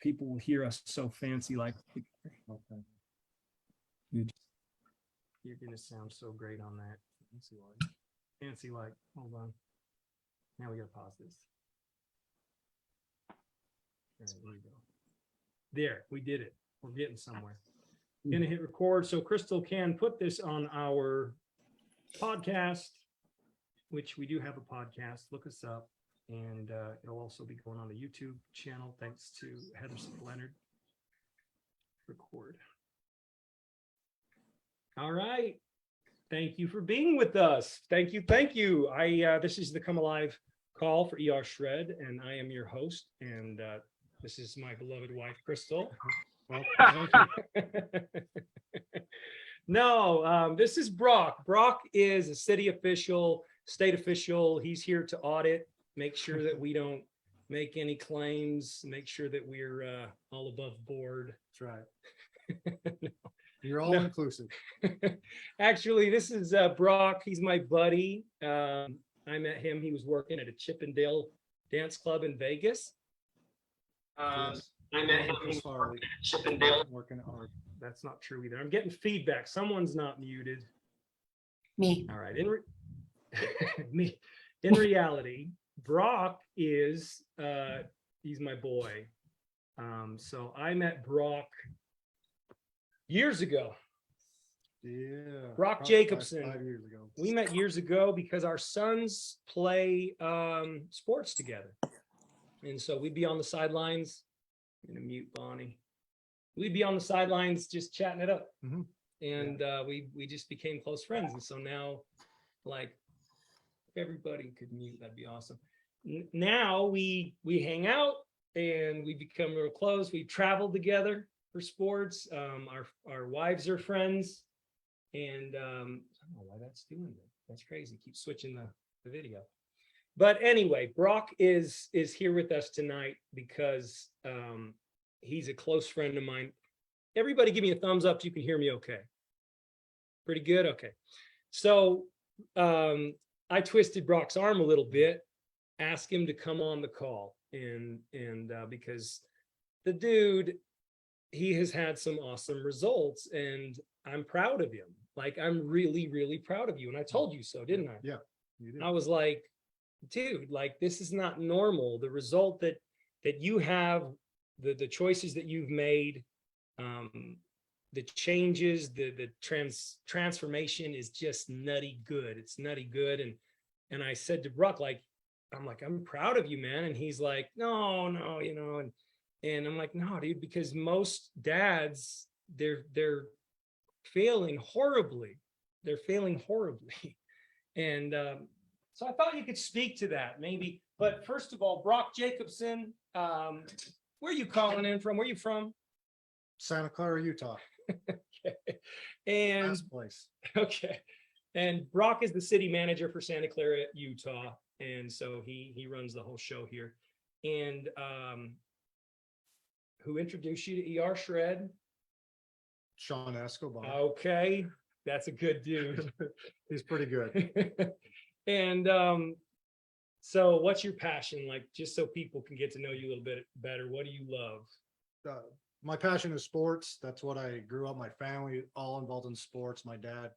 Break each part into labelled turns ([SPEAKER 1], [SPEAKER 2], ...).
[SPEAKER 1] people will hear us so fancy. Like,
[SPEAKER 2] Okay.
[SPEAKER 1] you're gonna sound so great on that. Fancy like, hold on. Now we gotta pause this. All right, here we go. There, we did it. We're getting somewhere. Gonna hit record so Crystal can put this on our podcast, which we do have a podcast. Look us up, and it'll also be going on the YouTube channel. Thanks to Heather Leonard. Record. All right. Thank you for being with us. Thank you. Thank you. This is the Come Alive call for ER Shred, and I am your host. And this is my beloved wife, Crystal.
[SPEAKER 2] Well, thank you.
[SPEAKER 1] No, this is Brock. Brock is a city official, state official. He's here to audit, make sure that we don't make any claims, make sure that we're all above board.
[SPEAKER 2] That's right. You're all
[SPEAKER 1] No.
[SPEAKER 2] inclusive.
[SPEAKER 1] Actually, this is Brock. He's my buddy. I met him. He was working at a Chippendale dance club in Vegas.
[SPEAKER 2] Yes.
[SPEAKER 1] I met him. He was
[SPEAKER 2] Chris Farley,
[SPEAKER 1] working at Chippendale.
[SPEAKER 2] working hard.
[SPEAKER 1] That's not true either. I'm getting feedback. Someone's not muted.
[SPEAKER 3] Me.
[SPEAKER 1] All right. Me. In reality, Brock is he's my boy. So I met Brock years ago.
[SPEAKER 2] Yeah.
[SPEAKER 1] Brock
[SPEAKER 2] probably
[SPEAKER 1] Jacobson.
[SPEAKER 2] 5 years ago.
[SPEAKER 1] We met years ago because our sons play sports together. And so we'd be on the sidelines. I'm gonna mute Bonnie. We'd be on the sidelines just chatting it up.
[SPEAKER 2] Mhm.
[SPEAKER 1] And we just became close friends. And so now, like, if everybody could mute, that'd be awesome. Now we hang out and we become real close. We traveled together for sports. Our wives are friends. And I don't know why that's doing that. That's crazy. Keep switching the video. But anyway, Brock is here with us tonight because he's a close friend of mine. Everybody give me a thumbs up so you can hear me okay. Pretty good? Okay. So I twisted Brock's arm a little bit, asked him to come on the call. And because the dude, he has had some awesome results and I'm proud of him. Like, I'm really, really proud of you. And I told you so, didn't I?
[SPEAKER 2] Yeah, you did.
[SPEAKER 1] I was like, dude, like, this is not normal. The result that you have, the choices that you've made, the changes, the transformation is just nutty good. It's nutty good. And I said to Brock, I'm proud of you, man. And he's like, no, and I'm like, no, dude, because most dads, they're failing horribly. They're failing horribly. And so I thought you could speak to that maybe. But first of all, Brock Jacobson, where are you calling in from? Where are you from?
[SPEAKER 2] Santa Clara, Utah.
[SPEAKER 1] Okay. And
[SPEAKER 2] Last place.
[SPEAKER 1] okay. And Brock is the city manager for Santa Clara, Utah. And so he runs the whole show here. And who introduced you to ER Shred?
[SPEAKER 2] Sean Escobar.
[SPEAKER 1] Okay. That's a good dude.
[SPEAKER 2] He's pretty good.
[SPEAKER 1] And so what's your passion? Like, just so people can get to know you a little bit better, what do you love?
[SPEAKER 2] My passion is sports. That's what I grew up. My family all involved in sports. My dad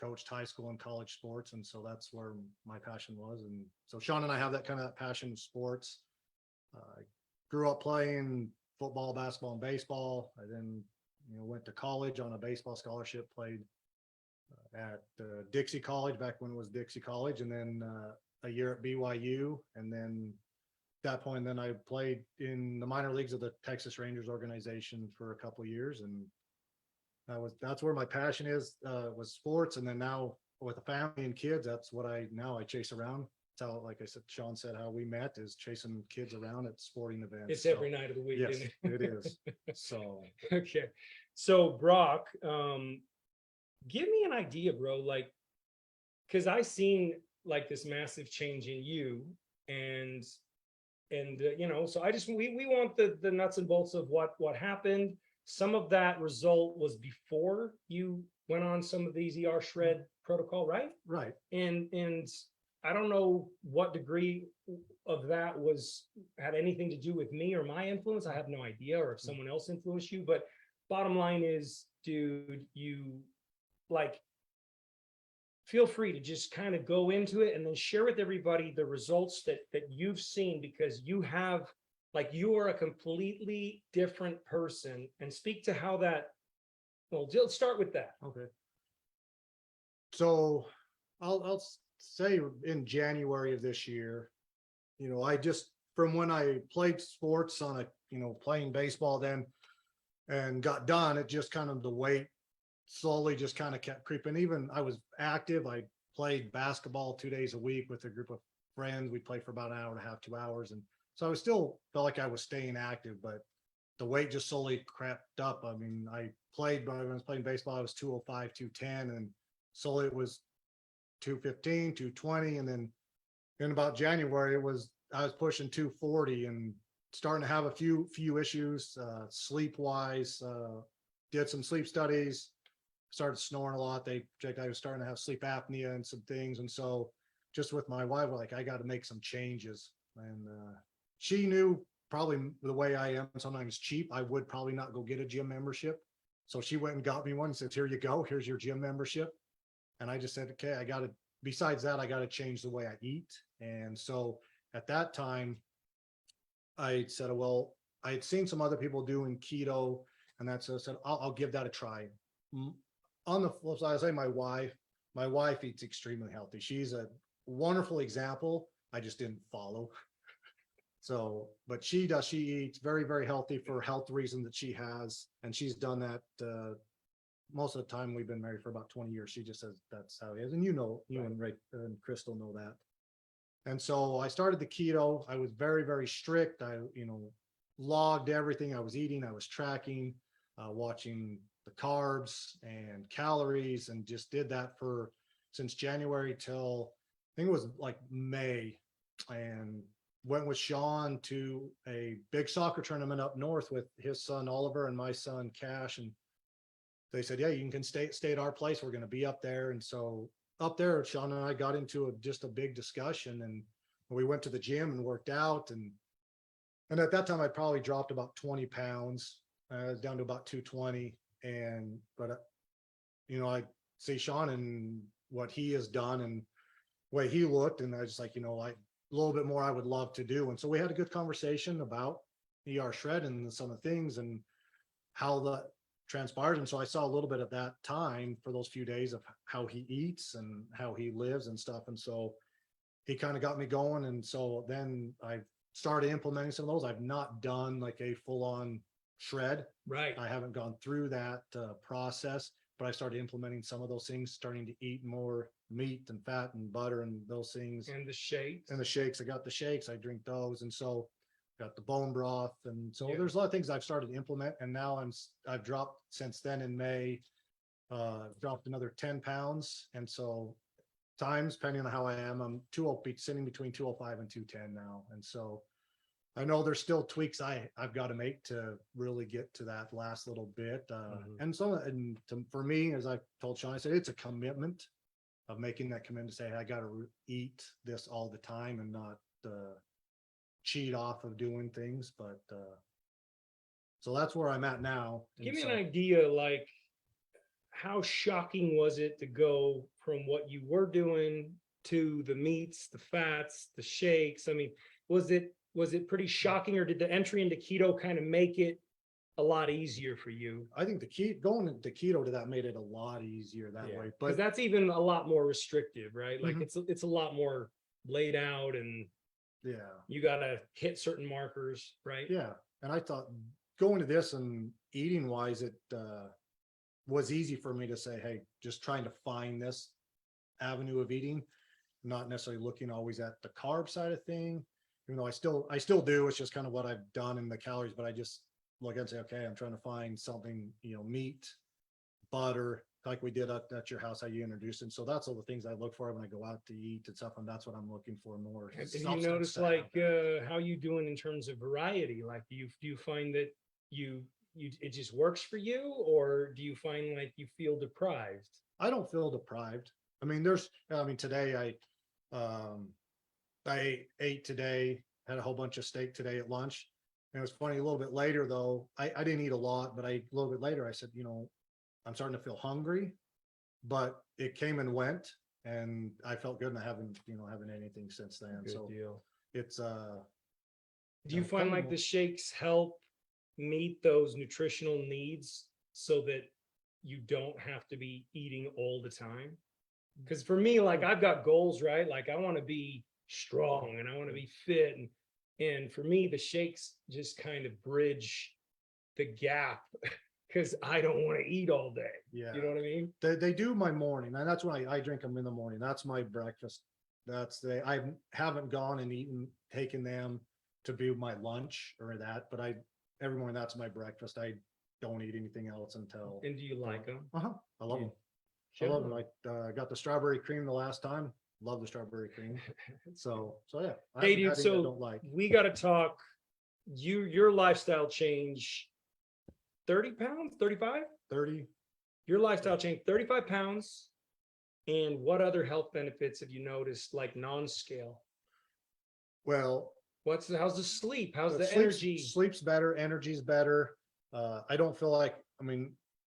[SPEAKER 2] coached high school and college sports, and so that's where my passion was. And so Sean and I have that kind of passion in sports. I grew up playing football, basketball, and baseball. I then went to college on a baseball scholarship, played at Dixie College back when it was Dixie College, and then a year at BYU, and then at that point, then I played in the minor leagues of the Texas Rangers organization for a couple of years, and that's where my passion is, was sports. And then now with a family and kids, that's what I chase around. That's how, like I said, Sean said, how we met is chasing kids around at sporting events.
[SPEAKER 1] It's every night of the week,
[SPEAKER 2] Yes,
[SPEAKER 1] isn't it?
[SPEAKER 2] it is. So
[SPEAKER 1] Okay. So Brock, give me an idea, bro. Like, because I seen like this massive change in you, and so I just we want the nuts and bolts of what happened. Some of that result was before you went on some of these ER Shred protocol, right?
[SPEAKER 2] right.
[SPEAKER 1] And I don't know what degree of that had anything to do with me or my influence. I have no idea, or if someone else influenced you, but bottom line is, dude, you like, feel free to just kind of go into it and then share with everybody the results that you've seen, because you have, like, you are a completely different person, and speak to how that, well, let's start with that.
[SPEAKER 2] Okay. So I'll say in January of this year, I just, from when I played sports on playing baseball then and got done, it just kind of, the weight slowly just kind of kept creeping. Even I was active. I played basketball 2 days a week with a group of friends. We played for about an hour and a half, 2 hours. And so I was still felt like I was staying active, but the weight just slowly crept up. I mean, I played, when I was playing baseball, I was 205, 210, and slowly it was 215, 220. And then in about January, I was pushing 240 and starting to have a few issues, sleep wise, did some sleep studies, started snoring a lot. They checked, I was starting to have sleep apnea and some things. And so just with my wife, we're like, I got to make some changes. And she knew probably the way I am sometimes cheap, I would probably not go get a gym membership. So she went and got me one and said, here you go, here's your gym membership. And I just said, okay, besides that, I got to change the way I eat. And so at that time, I said, well, I had seen some other people doing keto, and that's, I said, I'll give that a try. On the flip side, I say my wife eats extremely healthy. She's a wonderful example. I just didn't follow. So, but she eats very, very healthy for health reasons that she has. And she's done that, most of the time. We've been married for about 20 years. She just says that's how it is. And you and Ray and Crystal know that. And so I started the keto. I was very, very strict. I, logged everything I was eating. I was tracking, watching the carbs and calories, and just did that since January till I think it was like May, and went with Sean to a big soccer tournament up north with his son Oliver and my son Cash. And they said, yeah, you can stay at our place. We're going to be up there. And so up there, Sean and I got into just a big discussion, and we went to the gym and worked out. And at that time, I probably dropped about 20 pounds, down to about 220. But I see Sean and what he has done and the way he looked. And I was like, a little bit more I would love to do. And so we had a good conversation about ER Shred and some of the things and how that transpired. And so I saw a little bit of that time for those few days of how he eats and how he lives and stuff. And so he kind of got me going. And so then I started implementing some of those. I've not done like a full on shred.
[SPEAKER 1] Right.
[SPEAKER 2] I haven't gone through that process, but I started implementing some of those things, starting to eat more meat and fat and butter and those things.
[SPEAKER 1] And the shakes.
[SPEAKER 2] I got the shakes, I drink those. And so got the bone broth. And so
[SPEAKER 1] Yeah.
[SPEAKER 2] there's a lot of things I've started to implement. And now I've dropped since then in May, dropped another 10 pounds. And so times, depending on how I am, I'm sitting between 205 and 210 now. And so I know there's still tweaks I've got to make to really get to that last little bit. For me, as I told Sean, I said, it's a commitment of making that commitment to say, hey, I got to eat this all the time and not cheat off of doing things. But so that's where I'm at now.
[SPEAKER 1] Give me an idea, like, how shocking was it to go from what you were doing to the meats, the fats, the shakes? I mean, was it pretty shocking, or did the entry into keto kind of make it a lot easier for you?
[SPEAKER 2] I think going into keto to that made it a lot easier that way.
[SPEAKER 1] But that's even a lot more restrictive, right? Like it's a lot more laid out, and you got to hit certain markers, right?
[SPEAKER 2] Yeah. And I thought going to this and eating wise, it was easy for me to say, hey, just trying to find this avenue of eating, not necessarily looking always at the carb side of thing, even though I still do. It's just kind of what I've done in the calories, but I just look and say, okay, I'm trying to find something, meat, butter, like we did at your house, how you introduced it. So that's all the things I look for when I go out to eat and stuff. And that's what I'm looking for more.
[SPEAKER 1] Have you noticed, like, how you doing in terms of variety? Like, do you find that it just works for you, or do you find like you feel deprived?
[SPEAKER 2] I don't feel deprived. I mean, today I ate today, had a whole bunch of steak today at lunch. And it was funny, a little bit later though, I didn't eat a lot, but a little bit later, I said, I'm starting to feel hungry, but it came and went and I felt good and I haven't anything since then.
[SPEAKER 1] Good
[SPEAKER 2] So
[SPEAKER 1] deal.
[SPEAKER 2] it's,
[SPEAKER 1] Do you find like the shakes help meet those nutritional needs so that you don't have to be eating all the time? Because for me, like I've got goals, right? Like I want to be strong and I want to be fit. And for me, the shakes just kind of bridge the gap because I don't want to eat all day.
[SPEAKER 2] yeah,
[SPEAKER 1] You know what I mean?
[SPEAKER 2] they do my morning and that's when I drink them in the morning. That's my breakfast. I haven't gone and taken them to be my lunch or that, but every morning that's my breakfast. I don't eat anything else until.
[SPEAKER 1] And do you like them?
[SPEAKER 2] I love them. I
[SPEAKER 1] Show
[SPEAKER 2] love
[SPEAKER 1] them.
[SPEAKER 2] them. I got the strawberry cream the last time. Love the strawberry cream. So yeah. I
[SPEAKER 1] Hey,
[SPEAKER 2] haven't
[SPEAKER 1] dude,
[SPEAKER 2] had any I
[SPEAKER 1] so
[SPEAKER 2] don't like.
[SPEAKER 1] we got to talk. Your lifestyle change 30 pounds, 35?
[SPEAKER 2] 30.
[SPEAKER 1] Your lifestyle change 35 pounds. And what other health benefits have you noticed, like non-scale?
[SPEAKER 2] Well,
[SPEAKER 1] How's the sleep? How's the
[SPEAKER 2] sleep's-
[SPEAKER 1] energy?
[SPEAKER 2] Sleep's better, energy's better. I don't feel like,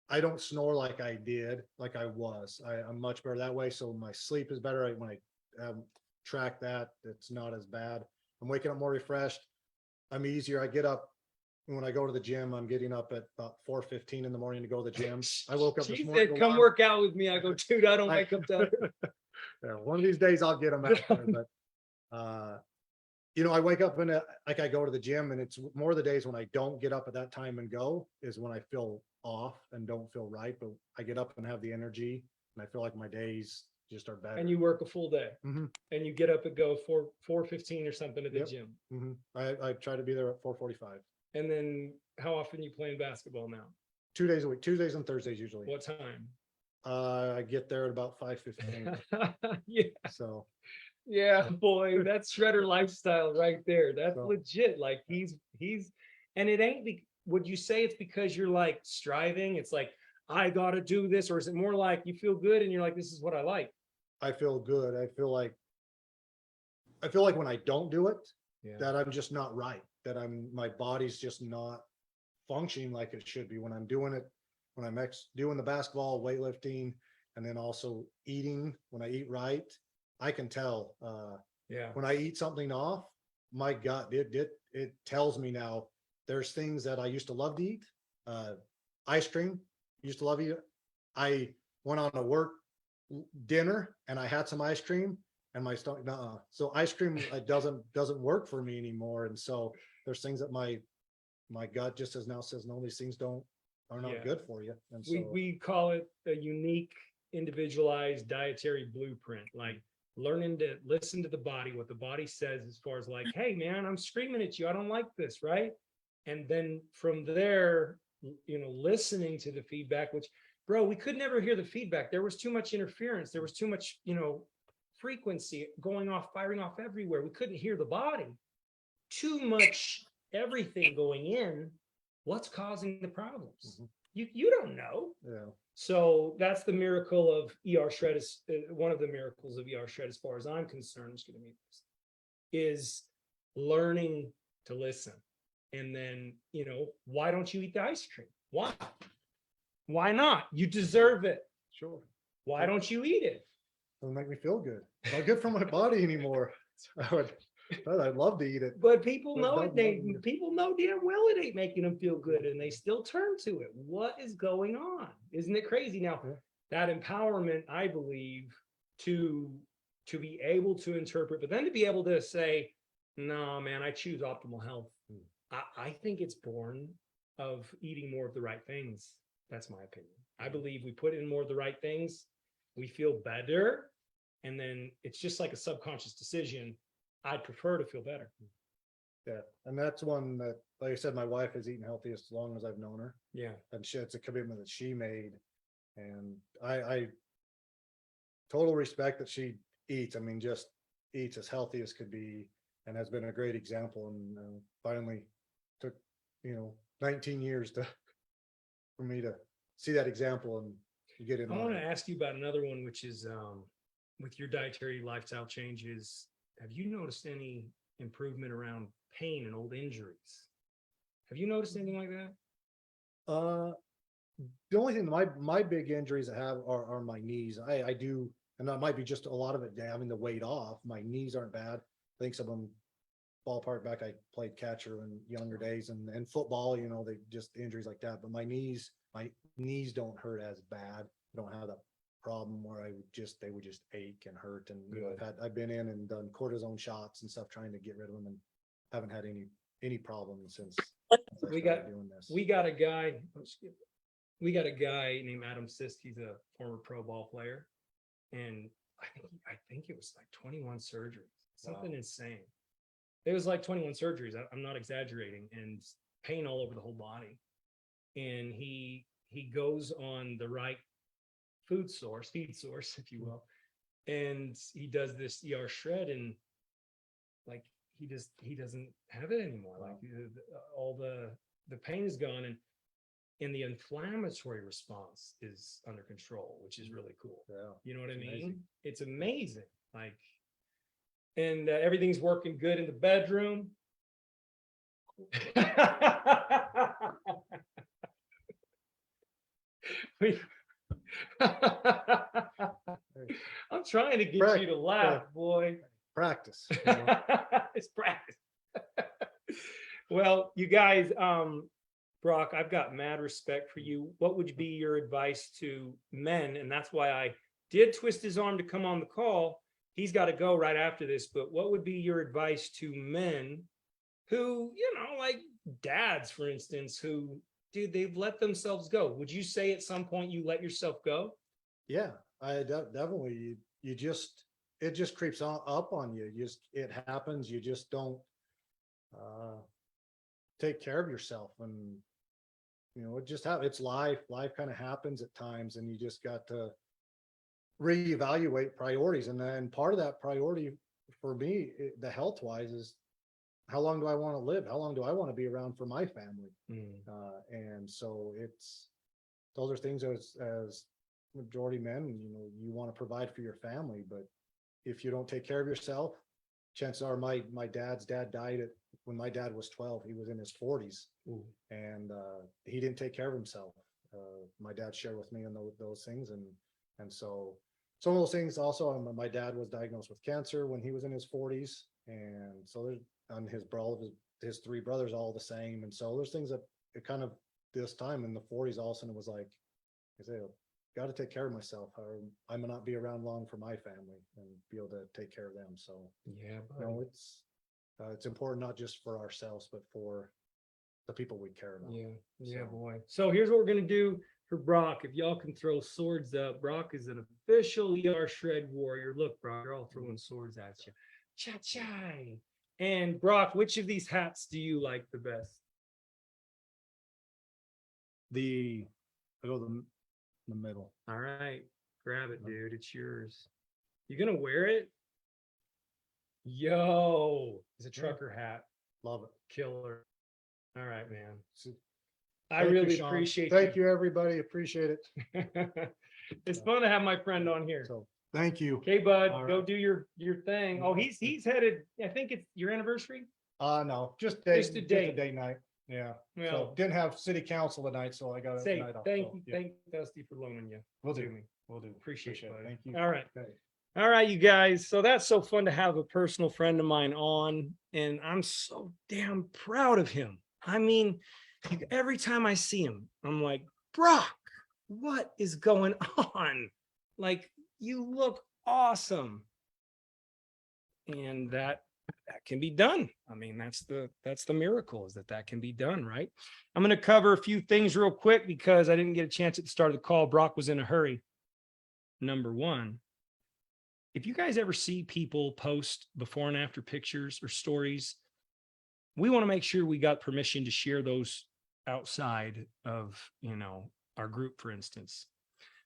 [SPEAKER 2] I don't snore like I did, like I was. I'm much better that way. So my sleep is better. When I track that, it's not as bad. I'm waking up more refreshed. I'm easier. I get up when I go to the gym. I'm getting up at about 4:15 in the morning to go to the gym. I woke up this
[SPEAKER 1] She
[SPEAKER 2] morning.
[SPEAKER 1] said, "Come work out with me." I go, "Dude, I don't wake up till."
[SPEAKER 2] Yeah, one of these days I'll get them out there, but I wake up and like I go to the gym and it's more the days when I don't get up at that time and go is when I feel off and don't feel right, but I get up and have the energy and I feel like my days just are better.
[SPEAKER 1] And you work a full day,
[SPEAKER 2] Mhm.
[SPEAKER 1] and you get up and go 4:15 or something at the
[SPEAKER 2] Yep.
[SPEAKER 1] gym.
[SPEAKER 2] I try to be there at 4:45.
[SPEAKER 1] And then how often you playing basketball now?
[SPEAKER 2] 2 days a week, Tuesdays and Thursdays usually.
[SPEAKER 1] What time?
[SPEAKER 2] I get there at about 5:15.
[SPEAKER 1] Yeah,
[SPEAKER 2] So
[SPEAKER 1] yeah, boy, that's shredder lifestyle right there. That's
[SPEAKER 2] So-
[SPEAKER 1] legit. Like and it ain't. Would you say it's because you're like striving? It's like I gotta do this, or is it more like you feel good and you're like, this is what I like?
[SPEAKER 2] I feel good. I feel like when I don't do it,
[SPEAKER 1] Yeah.
[SPEAKER 2] that I'm just not right, that my body's just not functioning like it should be when I'm doing it, when I'm doing the basketball, weightlifting, and then also eating, when I eat right, I can tell,
[SPEAKER 1] Yeah.
[SPEAKER 2] when I eat something off, my gut, it tells me now, there's things that I used to love to eat, ice cream, used to love to eat. I went on a work dinner and I had some ice cream and my stomach, so ice cream doesn't work for me anymore. And so there's things that my gut just now says, no, these things are not
[SPEAKER 1] Yeah.
[SPEAKER 2] good for you. And so
[SPEAKER 1] We call it a unique, individualized dietary blueprint, like learning to listen to the body, what the body says as far as like, hey man, I'm screaming at you, I don't like this, right? And then from there, listening to the feedback, which, bro, we could never hear the feedback. There was too much interference. There was too much, frequency going off, firing off everywhere. We couldn't hear the body. Too much everything going in. What's causing the problems?
[SPEAKER 2] Mhm.
[SPEAKER 1] You don't know.
[SPEAKER 2] yeah,
[SPEAKER 1] So that's the miracle of ER Shred. One of the miracles of ER Shred, as far as I'm concerned, is going to be this, is learning to listen. And then, why don't you eat the ice cream? Why? Why not? You deserve it.
[SPEAKER 2] sure.
[SPEAKER 1] Why don't you eat it?
[SPEAKER 2] Doesn't make me feel good. It's not good for my body anymore. I'd love to eat it.
[SPEAKER 1] But people
[SPEAKER 2] But
[SPEAKER 1] know
[SPEAKER 2] don't
[SPEAKER 1] it. They
[SPEAKER 2] love it.
[SPEAKER 1] people know damn well it ain't making them feel good, and they still turn to it. What is going on? Isn't it crazy? Now,
[SPEAKER 2] Yeah.
[SPEAKER 1] that empowerment, I believe, to be able to interpret, but then to be able to say, "No, man, I choose optimal health." I think it's born of eating more of the right things. That's my opinion. I believe we put in more of the right things, we feel better, and then it's just like a subconscious decision. I'd prefer to feel better.
[SPEAKER 2] Yeah. And that's one that, like I said, my wife has eaten healthiest as long as I've known her.
[SPEAKER 1] Yeah.
[SPEAKER 2] And it's a commitment that she made. And I total respect that she eats. Just eats as healthy as could be and has been a great example. And finally took, 19 years for me to see that example and get in
[SPEAKER 1] I want to
[SPEAKER 2] line.
[SPEAKER 1] ask you about another one, which is with your dietary lifestyle changes. have you noticed any improvement around pain and old injuries? Have you noticed anything like that?
[SPEAKER 2] The only thing, my big injuries I have are my knees. I do, and that might be just a lot of it having the weight off. My knees aren't bad. I think some of them ballpark back, I played catcher in younger days and football, you know, they just injuries like that. But my knees don't hurt as bad. I don't have that problem where they would just ache and hurt. And you know, I've been in and done cortisone shots and stuff trying to get rid of them and haven't had any problems since I
[SPEAKER 1] We
[SPEAKER 2] started doing this.
[SPEAKER 1] We got a guy. We got a guy named Adam Sisk. He's a former pro ball player, and I think it was like 21 surgeries, something insane. It was like 21 surgeries. I'm not exaggerating, and pain all over the whole body. And he goes on the right feed source, if you will, and he does this ER shred, and like he doesn't have it anymore. Like all the pain is gone, and the inflammatory response is under control, which is really cool.
[SPEAKER 2] Yeah.
[SPEAKER 1] You know what I mean?
[SPEAKER 2] Amazing.
[SPEAKER 1] It's amazing. Like, and everything's working good in the bedroom. I'm trying to get you to laugh, boy.
[SPEAKER 2] Practice.
[SPEAKER 1] It's practice. Well, you guys, Brock, I've got mad respect for you. What would be your advice to men? And that's why I did twist his arm to come on the call. He's got to go right after this, but what would be your advice to men who, you know, like dads, for instance, who, dude, they've let themselves go? Would you say at some point you let yourself go?
[SPEAKER 2] Yeah, I definitely, it just creeps up on you. It happens. You just don't, take care of yourself. And, you know, it's life kind of happens at times, and you just got to reevaluate priorities. And then part of that priority for me, the health wise, is how long do I want to live? How long do I want to be around for my family? And so those are things as majority men, you know, you want to provide for your family, but if you don't take care of yourself, chances are my dad's dad died when my dad was 12. He was in his 40s. And he didn't take care of himself. My dad shared with me on those things. And so some of those things also, my dad was diagnosed with cancer when he was in his 40s. And so there's on his three brothers, all the same. And so there's things that it kind of this time in the 40s, all of a sudden it was like, I say, got to take care of myself, or I may not be around long for my family and be able to take care of them. So
[SPEAKER 1] yeah,
[SPEAKER 2] you know, it's important not just for ourselves, but for the people we care about.
[SPEAKER 1] Yeah,
[SPEAKER 2] So.
[SPEAKER 1] boy. So here's what we're gonna do for Brock. If y'all can throw swords up, Brock is an official ER shred warrior. Look, Brock, they're all throwing swords at you. Cha-chai. And Brock, which of these hats do you like the best?
[SPEAKER 2] I go the middle.
[SPEAKER 1] All right, grab it, dude. It's yours. You gonna wear it? Yo, it's a trucker hat.
[SPEAKER 2] Love it.
[SPEAKER 1] Killer. All right, man. I
[SPEAKER 2] Thank you,
[SPEAKER 1] really
[SPEAKER 2] Sean.
[SPEAKER 1] appreciate
[SPEAKER 2] Thank you, everybody. Appreciate it.
[SPEAKER 1] It's fun to have my friend on here.
[SPEAKER 2] So thank you.
[SPEAKER 1] Okay, bud,
[SPEAKER 2] All
[SPEAKER 1] go
[SPEAKER 2] right.
[SPEAKER 1] do your thing. Oh, he's headed. I think it's your anniversary.
[SPEAKER 2] No, just
[SPEAKER 1] a
[SPEAKER 2] a
[SPEAKER 1] date.
[SPEAKER 2] date night. Yeah.
[SPEAKER 1] Well,
[SPEAKER 2] So didn't have city council tonight, so I got a
[SPEAKER 1] say
[SPEAKER 2] night off.
[SPEAKER 1] thank
[SPEAKER 2] so,
[SPEAKER 1] you,
[SPEAKER 2] yeah.
[SPEAKER 1] thank Dusty for loaning you.
[SPEAKER 2] We'll
[SPEAKER 1] to
[SPEAKER 2] do.
[SPEAKER 1] me.
[SPEAKER 2] We'll do.
[SPEAKER 1] Appreciate it, buddy.
[SPEAKER 2] Thank you.
[SPEAKER 1] All right.
[SPEAKER 2] Okay.
[SPEAKER 1] All right, you guys. So that's so fun to have a personal friend of mine on, and I'm so damn proud of him. I mean, every time I see him, I'm like, Brock, what is going on? Like, you look awesome. And that can be done. I mean, that's the miracle, is that can be done, right? I'm going to cover a few things real quick because I didn't get a chance at the start of the call. Brock was in a hurry. Number one, if you guys ever see people post before and after pictures or stories, we want to make sure we got permission to share those outside of, you know, our group, for instance.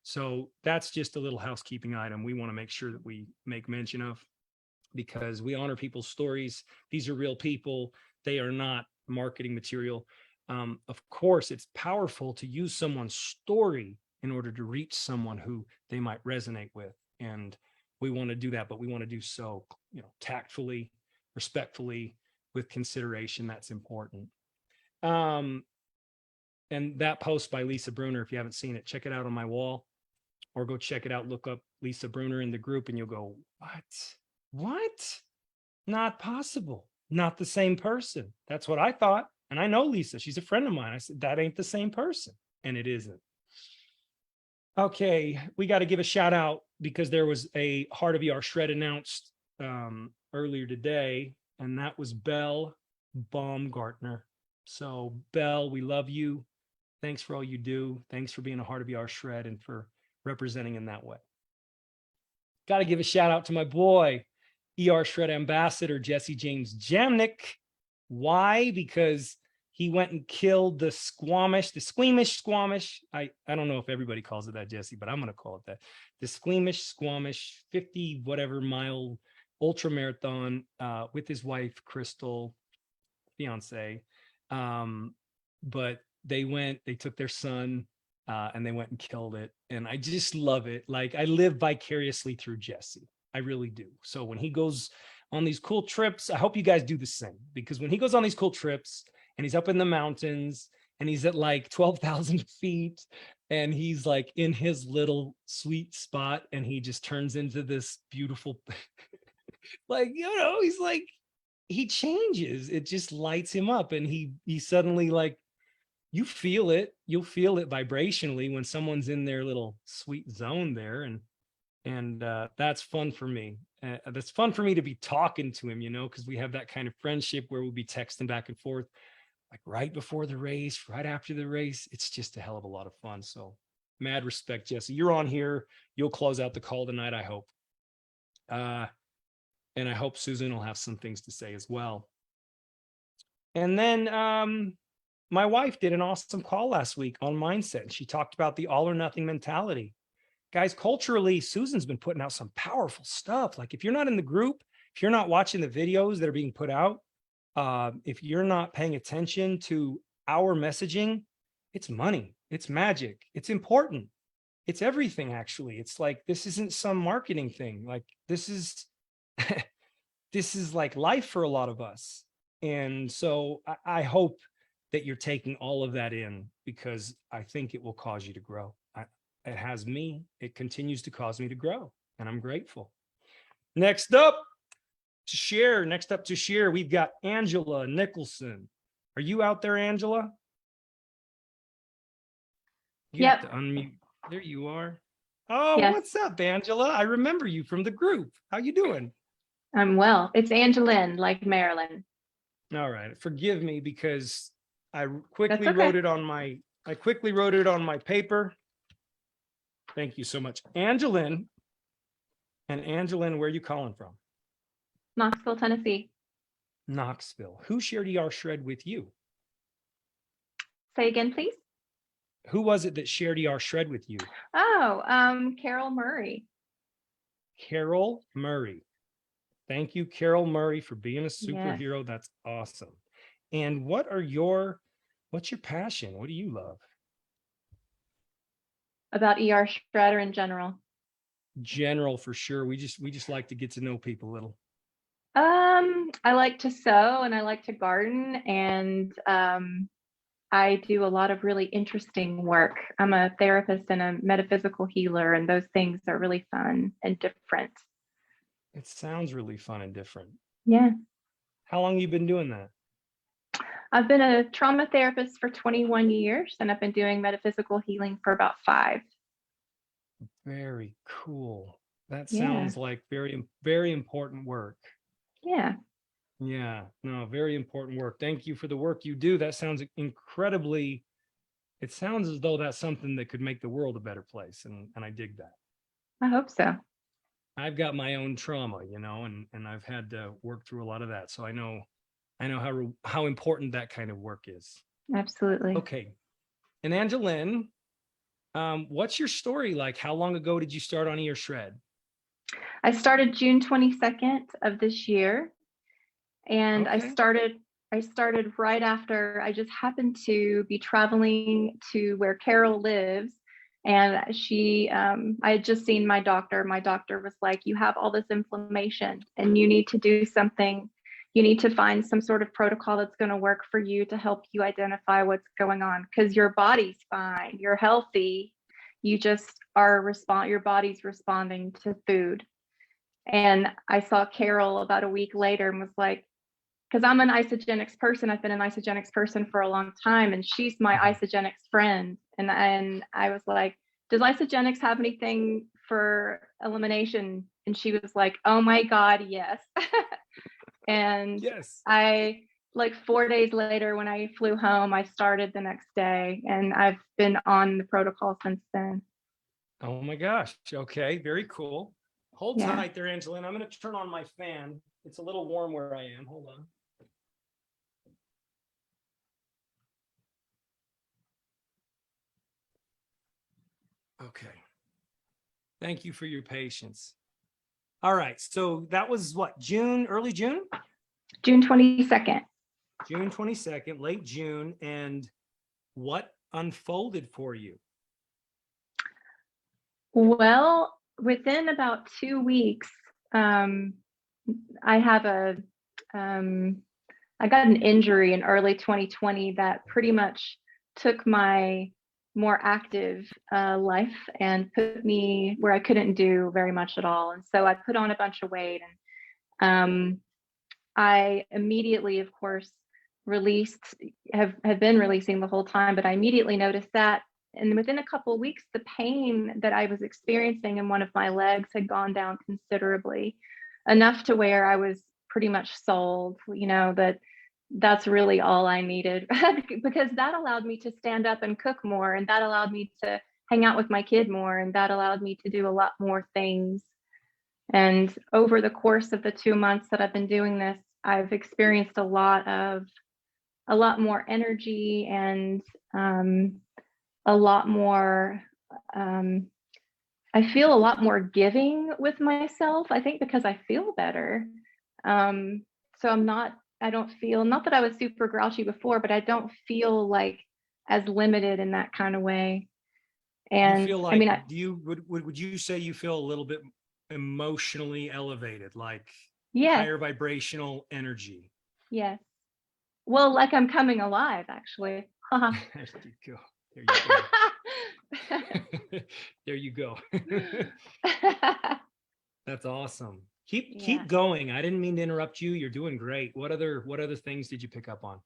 [SPEAKER 1] So that's just a little housekeeping item we want to make sure that we make mention of, because we honor people's stories. These are real people. They are not marketing material. Of course, it's powerful to use someone's story in order to reach someone who they might resonate with. And we want to do that, but we want to do so, tactfully, respectfully, with consideration. That's important. And that post by Lisa Bruner, if you haven't seen it, check it out on my wall, or go check it out. Look up Lisa Bruner in the group and you'll go, what? Not possible. Not the same person. That's what I thought. And I know Lisa, she's a friend of mine. I said, that ain't the same person. And it isn't. Okay, we got to give a shout out because there was a Heart of ER Shred announced earlier today, and that was Belle Baumgartner. So Belle, we love you. Thanks for all you do. Thanks for being a Heart of ER Shred and for representing in that way. Got to give a shout out to my boy, ER Shred Ambassador Jesse James Jamnick. Why? Because he went and killed the squamish. I don't know if everybody calls it that, Jesse, but I'm going to call it that. The squamish 50 whatever mile ultra marathon with his wife, Crystal, fiance. But they took their son and they went and killed it. And I just love it. Like, I live vicariously through Jesse. I really do. So when he goes on these cool trips, I hope you guys do the same, because when he goes on these cool trips and he's up in the mountains and he's at like 12,000 feet and he's like in his little sweet spot and he just turns into this beautiful, like, he's like, he changes. It just lights him up. And he suddenly, like, you'll feel it vibrationally when someone's in their little sweet zone there. And that's fun for me. That's fun for me to be talking to him, because we have that kind of friendship where we'll be texting back and forth, like right before the race, right after the race. It's just a hell of a lot of fun. So mad respect, Jesse. You're on here. You'll close out the call tonight, I hope. And I hope Susan will have some things to say as well. And then my wife did an awesome call last week on mindset. She talked about the all or nothing mentality. Guys, culturally, Susan's been putting out some powerful stuff. Like, if you're not in the group, if you're not watching the videos that are being put out, if you're not paying attention to our messaging, it's money, it's magic, it's important, it's everything. Actually, it's like, this isn't some marketing thing. Like, this is this is like life for a lot of us. And so I hope that you're taking all of that in, because I think it will cause you to grow. It has me. It continues to cause me to grow, and I'm grateful. Next up to share, we've got Angela Nicholson. Are you out there, Angela? You have to unmute. There you are. Oh, yes. What's up, Angela? I remember you from the group. How you doing?
[SPEAKER 3] I'm well. It's Angeline, like Marilyn.
[SPEAKER 1] All right. Forgive me because I quickly wrote it on my paper. Thank you so much. Angeline. And Angeline, where are you calling from?
[SPEAKER 3] Knoxville, Tennessee.
[SPEAKER 1] Knoxville. Who shared ER Shred with you?
[SPEAKER 3] Say again, please.
[SPEAKER 1] Who was it that shared ER Shred with you?
[SPEAKER 3] Oh, Carol Murray.
[SPEAKER 1] Carol Murray. Thank you, Carol Murray, for being a superhero. Yes. That's awesome. And what's your passion? What do you love?
[SPEAKER 3] About ER Shred or in general?
[SPEAKER 1] General, for sure. We just like to get to know people a little.
[SPEAKER 3] I like to sew and I like to garden, and I do a lot of really interesting work. I'm a therapist and a metaphysical healer, and those things are really fun and different.
[SPEAKER 1] It sounds really fun and different.
[SPEAKER 3] Yeah.
[SPEAKER 1] How long have you been doing that?
[SPEAKER 3] I've been a trauma therapist for 21 years, and I've been doing metaphysical healing for about 5.
[SPEAKER 1] Very cool. That sounds like very, very important work.
[SPEAKER 3] Yeah.
[SPEAKER 1] Yeah. No, very important work. Thank you for the work you do. That sounds incredibly, it sounds as though that's something that could make the world a better place. And I dig that.
[SPEAKER 3] I hope so.
[SPEAKER 1] I've got my own trauma, and I've had to work through a lot of that. So I know how important that kind of work is.
[SPEAKER 3] Absolutely.
[SPEAKER 1] Okay. And Angeline, what's your story like? How long ago did you start on ER Shred?
[SPEAKER 3] I started June 22nd of this year. And I started right after. I just happened to be traveling to where Carol lives, And I had just seen my doctor. My doctor was like, you have all this inflammation and you need to do something. You need to find some sort of protocol that's going to work for you to help you identify what's going on, because your body's fine. You're healthy. You just your body's responding to food. And I saw Carol about a week later and was like, because I'm an Isagenix person. I've been an Isagenix person for a long time, and she's my Isagenix friend. And I was like, does Isagenix have anything for elimination? And she was like, oh my God, yes. And
[SPEAKER 1] Yes.
[SPEAKER 3] I, like 4 days later, when I flew home, I started the next day, and I've been on the protocol since then.
[SPEAKER 1] Oh my gosh. Okay. Very cool. Hold
[SPEAKER 3] Yeah.
[SPEAKER 1] tight there, Angelina. I'm going to turn on my fan. It's a little warm where I am. Hold on. Okay. Thank you for your patience. All right. So that was what, June, early June?
[SPEAKER 3] June 22nd.
[SPEAKER 1] June 22nd, late June. And what unfolded for you?
[SPEAKER 3] Well, within about 2 weeks, I have I got an injury in early 2020 that pretty much took my more active life and put me where I couldn't do very much at all. And so I put on a bunch of weight, and I immediately, of course, have been releasing the whole time, but I immediately noticed that. And within a couple of weeks, the pain that I was experiencing in one of my legs had gone down considerably, enough to where I was pretty much sold, that that's really all I needed, because that allowed me to stand up and cook more, and that allowed me to hang out with my kid more, and that allowed me to do a lot more things. And over the course of the 2 months that I've been doing this, I've experienced a lot more energy, and a lot more, I feel a lot more giving with myself, I think, because I feel better. So I don't feel, not that I was super grouchy before, but I don't feel like as limited in that kind of way. And
[SPEAKER 1] You feel
[SPEAKER 3] I mean,
[SPEAKER 1] like, would you say you feel a little bit emotionally elevated, like
[SPEAKER 3] yes,
[SPEAKER 1] higher vibrational energy?
[SPEAKER 3] yes. Well, like I'm coming alive, actually.
[SPEAKER 1] There you go. There you go. That's awesome. Keep going. I didn't mean to interrupt you. You're doing great. What other things did you pick up on?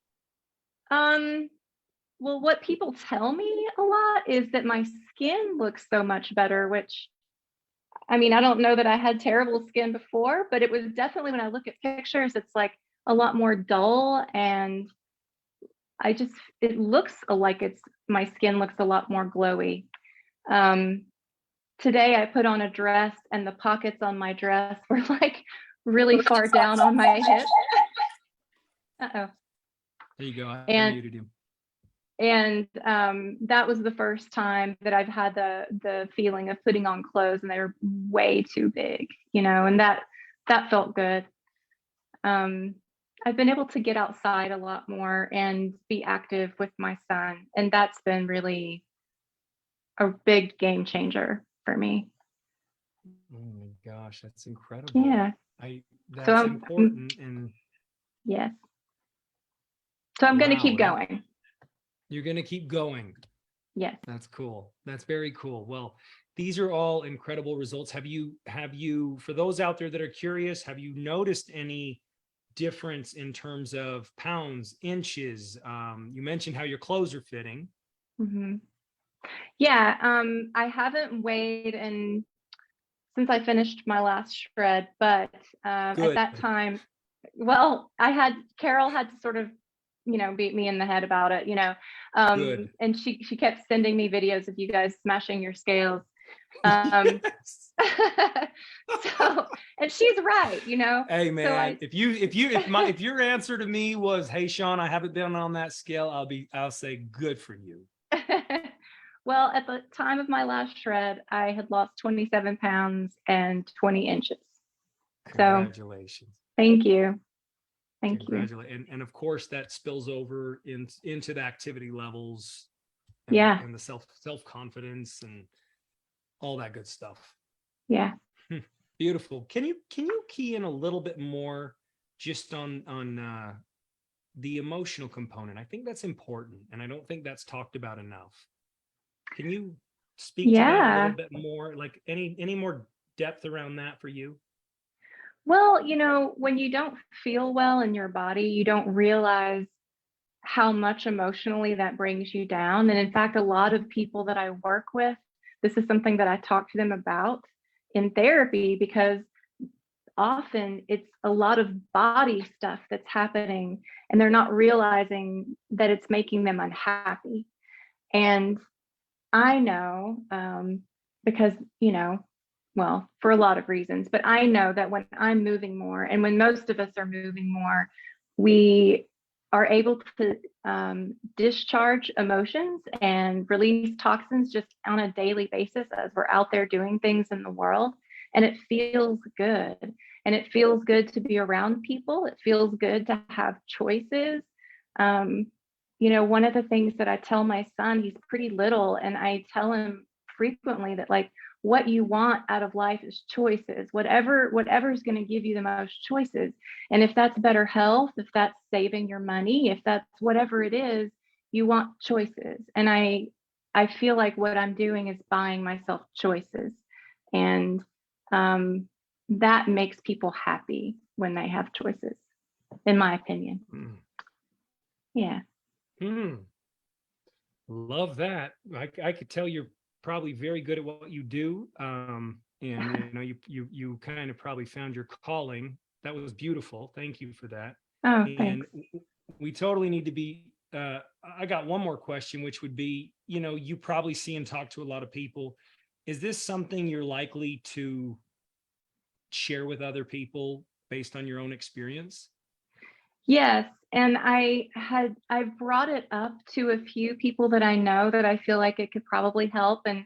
[SPEAKER 3] Well, what people tell me a lot is that my skin looks so much better, which, I mean, I don't know that I had terrible skin before, but it was definitely, when I look at pictures, it's like a lot more dull, and it looks like my skin looks a lot more glowy. Today I put on a dress, and the pockets on my dress were like really far down on my hips. Uh-oh.
[SPEAKER 1] There you go. I
[SPEAKER 3] And
[SPEAKER 1] muted you.
[SPEAKER 3] And that was the first time that I've had the feeling of putting on clothes and they were way too big, and that felt good. I've been able to get outside a lot more and be active with my son, and that's been really a big game changer for me.
[SPEAKER 1] Oh my gosh, that's incredible.
[SPEAKER 3] Yeah.
[SPEAKER 1] That's important. And
[SPEAKER 3] yes. So I'm going to keep going.
[SPEAKER 1] You're going to keep going.
[SPEAKER 3] Yes.
[SPEAKER 1] That's cool. That's very cool. Well, these are all incredible results. Have you, for those out there that are curious, have you noticed any difference in terms of pounds, inches? You mentioned how your clothes are fitting.
[SPEAKER 3] Mm-hmm. Yeah. I haven't weighed since I finished my last shred, but at that time, well, Carol had to sort of, beat me in the head about it, and she kept sending me videos of you guys smashing your scales. So, and she's right,
[SPEAKER 1] Hey man,
[SPEAKER 3] so
[SPEAKER 1] if your answer to me was, hey Sean, I haven't been on that scale, I'll say good for you.
[SPEAKER 3] Well, at the time of my last shred, I had lost 27 pounds and 20 inches.
[SPEAKER 1] Congratulations.
[SPEAKER 3] So, thank you. Thank you.
[SPEAKER 1] And of course that spills over into the activity levels
[SPEAKER 3] Yeah.
[SPEAKER 1] And the self-confidence and all that good stuff.
[SPEAKER 3] Yeah.
[SPEAKER 1] Beautiful. Can you key in a little bit more just on the emotional component? I think that's important, and I don't think that's talked about enough. Can you speak to that a
[SPEAKER 3] Yeah.
[SPEAKER 1] little bit more? Like any more depth around that for you?
[SPEAKER 3] Well, when you don't feel well in your body, you don't realize how much emotionally that brings you down. And in fact, a lot of people that I work with, this is something that I talk to them about in therapy, because often it's a lot of body stuff that's happening and they're not realizing that it's making them unhappy. And I know, because, well, for a lot of reasons, but I know that when I'm moving more and when most of us are moving more, we are able to discharge emotions and release toxins just on a daily basis as we're out there doing things in the world. And it feels good. And it feels good to be around people. It feels good to have choices. One of the things that I tell my son, he's pretty little, and I tell him frequently that, like, what you want out of life is choices, whatever is going to give you the most choices. And if that's better health, if that's saving your money, if that's whatever it is, you want choices. And I feel like what I'm doing is buying myself choices. And that makes people happy when they have choices, in my opinion.
[SPEAKER 1] Mm.
[SPEAKER 3] Yeah.
[SPEAKER 1] Love that. I could tell you're probably very good at what you do. And you kind of probably found your calling. That was beautiful. Thank you for that.
[SPEAKER 3] Oh,
[SPEAKER 1] And
[SPEAKER 3] thanks.
[SPEAKER 1] we totally need to be I got one more question, which would be, you probably see and talk to a lot of people. Is this something you're likely to share with other people based on your own experience?
[SPEAKER 3] Yes, and I've brought it up to a few people that I know that I feel like it could probably help. And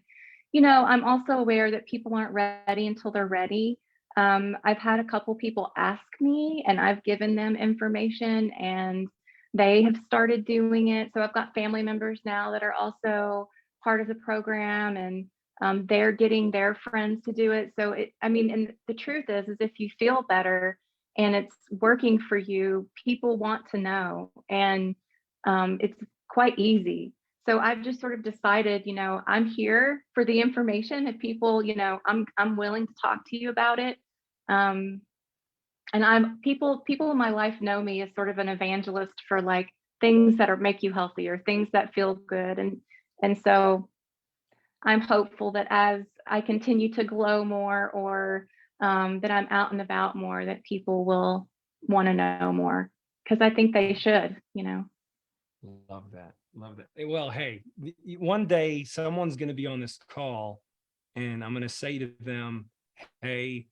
[SPEAKER 3] I'm also aware that people aren't ready until they're ready. I've had a couple people ask me, and I've given them information, and they have started doing it. So I've got family members now that are also part of the program, and they're getting their friends to do it. So and the truth is if you feel better and it's working for you, people want to know, and it's quite easy. So I've just sort of decided, I'm here for the information. If people, I'm willing to talk to you about it. And people in my life know me as sort of an evangelist for, like, things that make you healthier, things that feel good, and so I'm hopeful that as I continue to glow more, or that I'm out and about more, that people will want to know more, because I think they should.
[SPEAKER 1] Love that. Love that. Well, hey, one day someone's going to be on this call and I'm going to say to them, hey,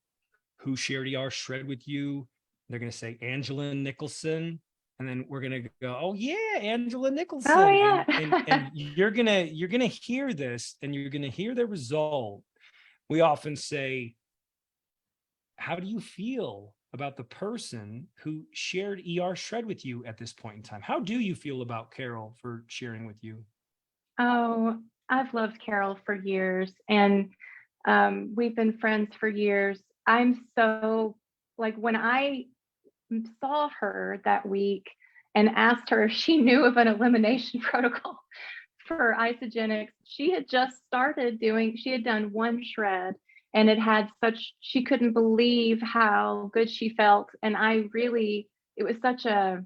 [SPEAKER 1] who shared ER Shred with you? They're going to say Angela Nicholson. And then we're going to go, oh yeah, Angela Nicholson.
[SPEAKER 3] Oh yeah.
[SPEAKER 1] and you're going to hear this and you're going to hear the result. We often say, how do you feel about the person who shared ER Shred with you at this point in time? How do you feel about Carol for sharing with you?
[SPEAKER 3] Oh, I've loved Carol for years, and we've been friends for years. I'm so, like, when I saw her that week and asked her if she knew of an elimination protocol for Isagenix, she had done one shred, and she couldn't believe how good she felt. And it was such a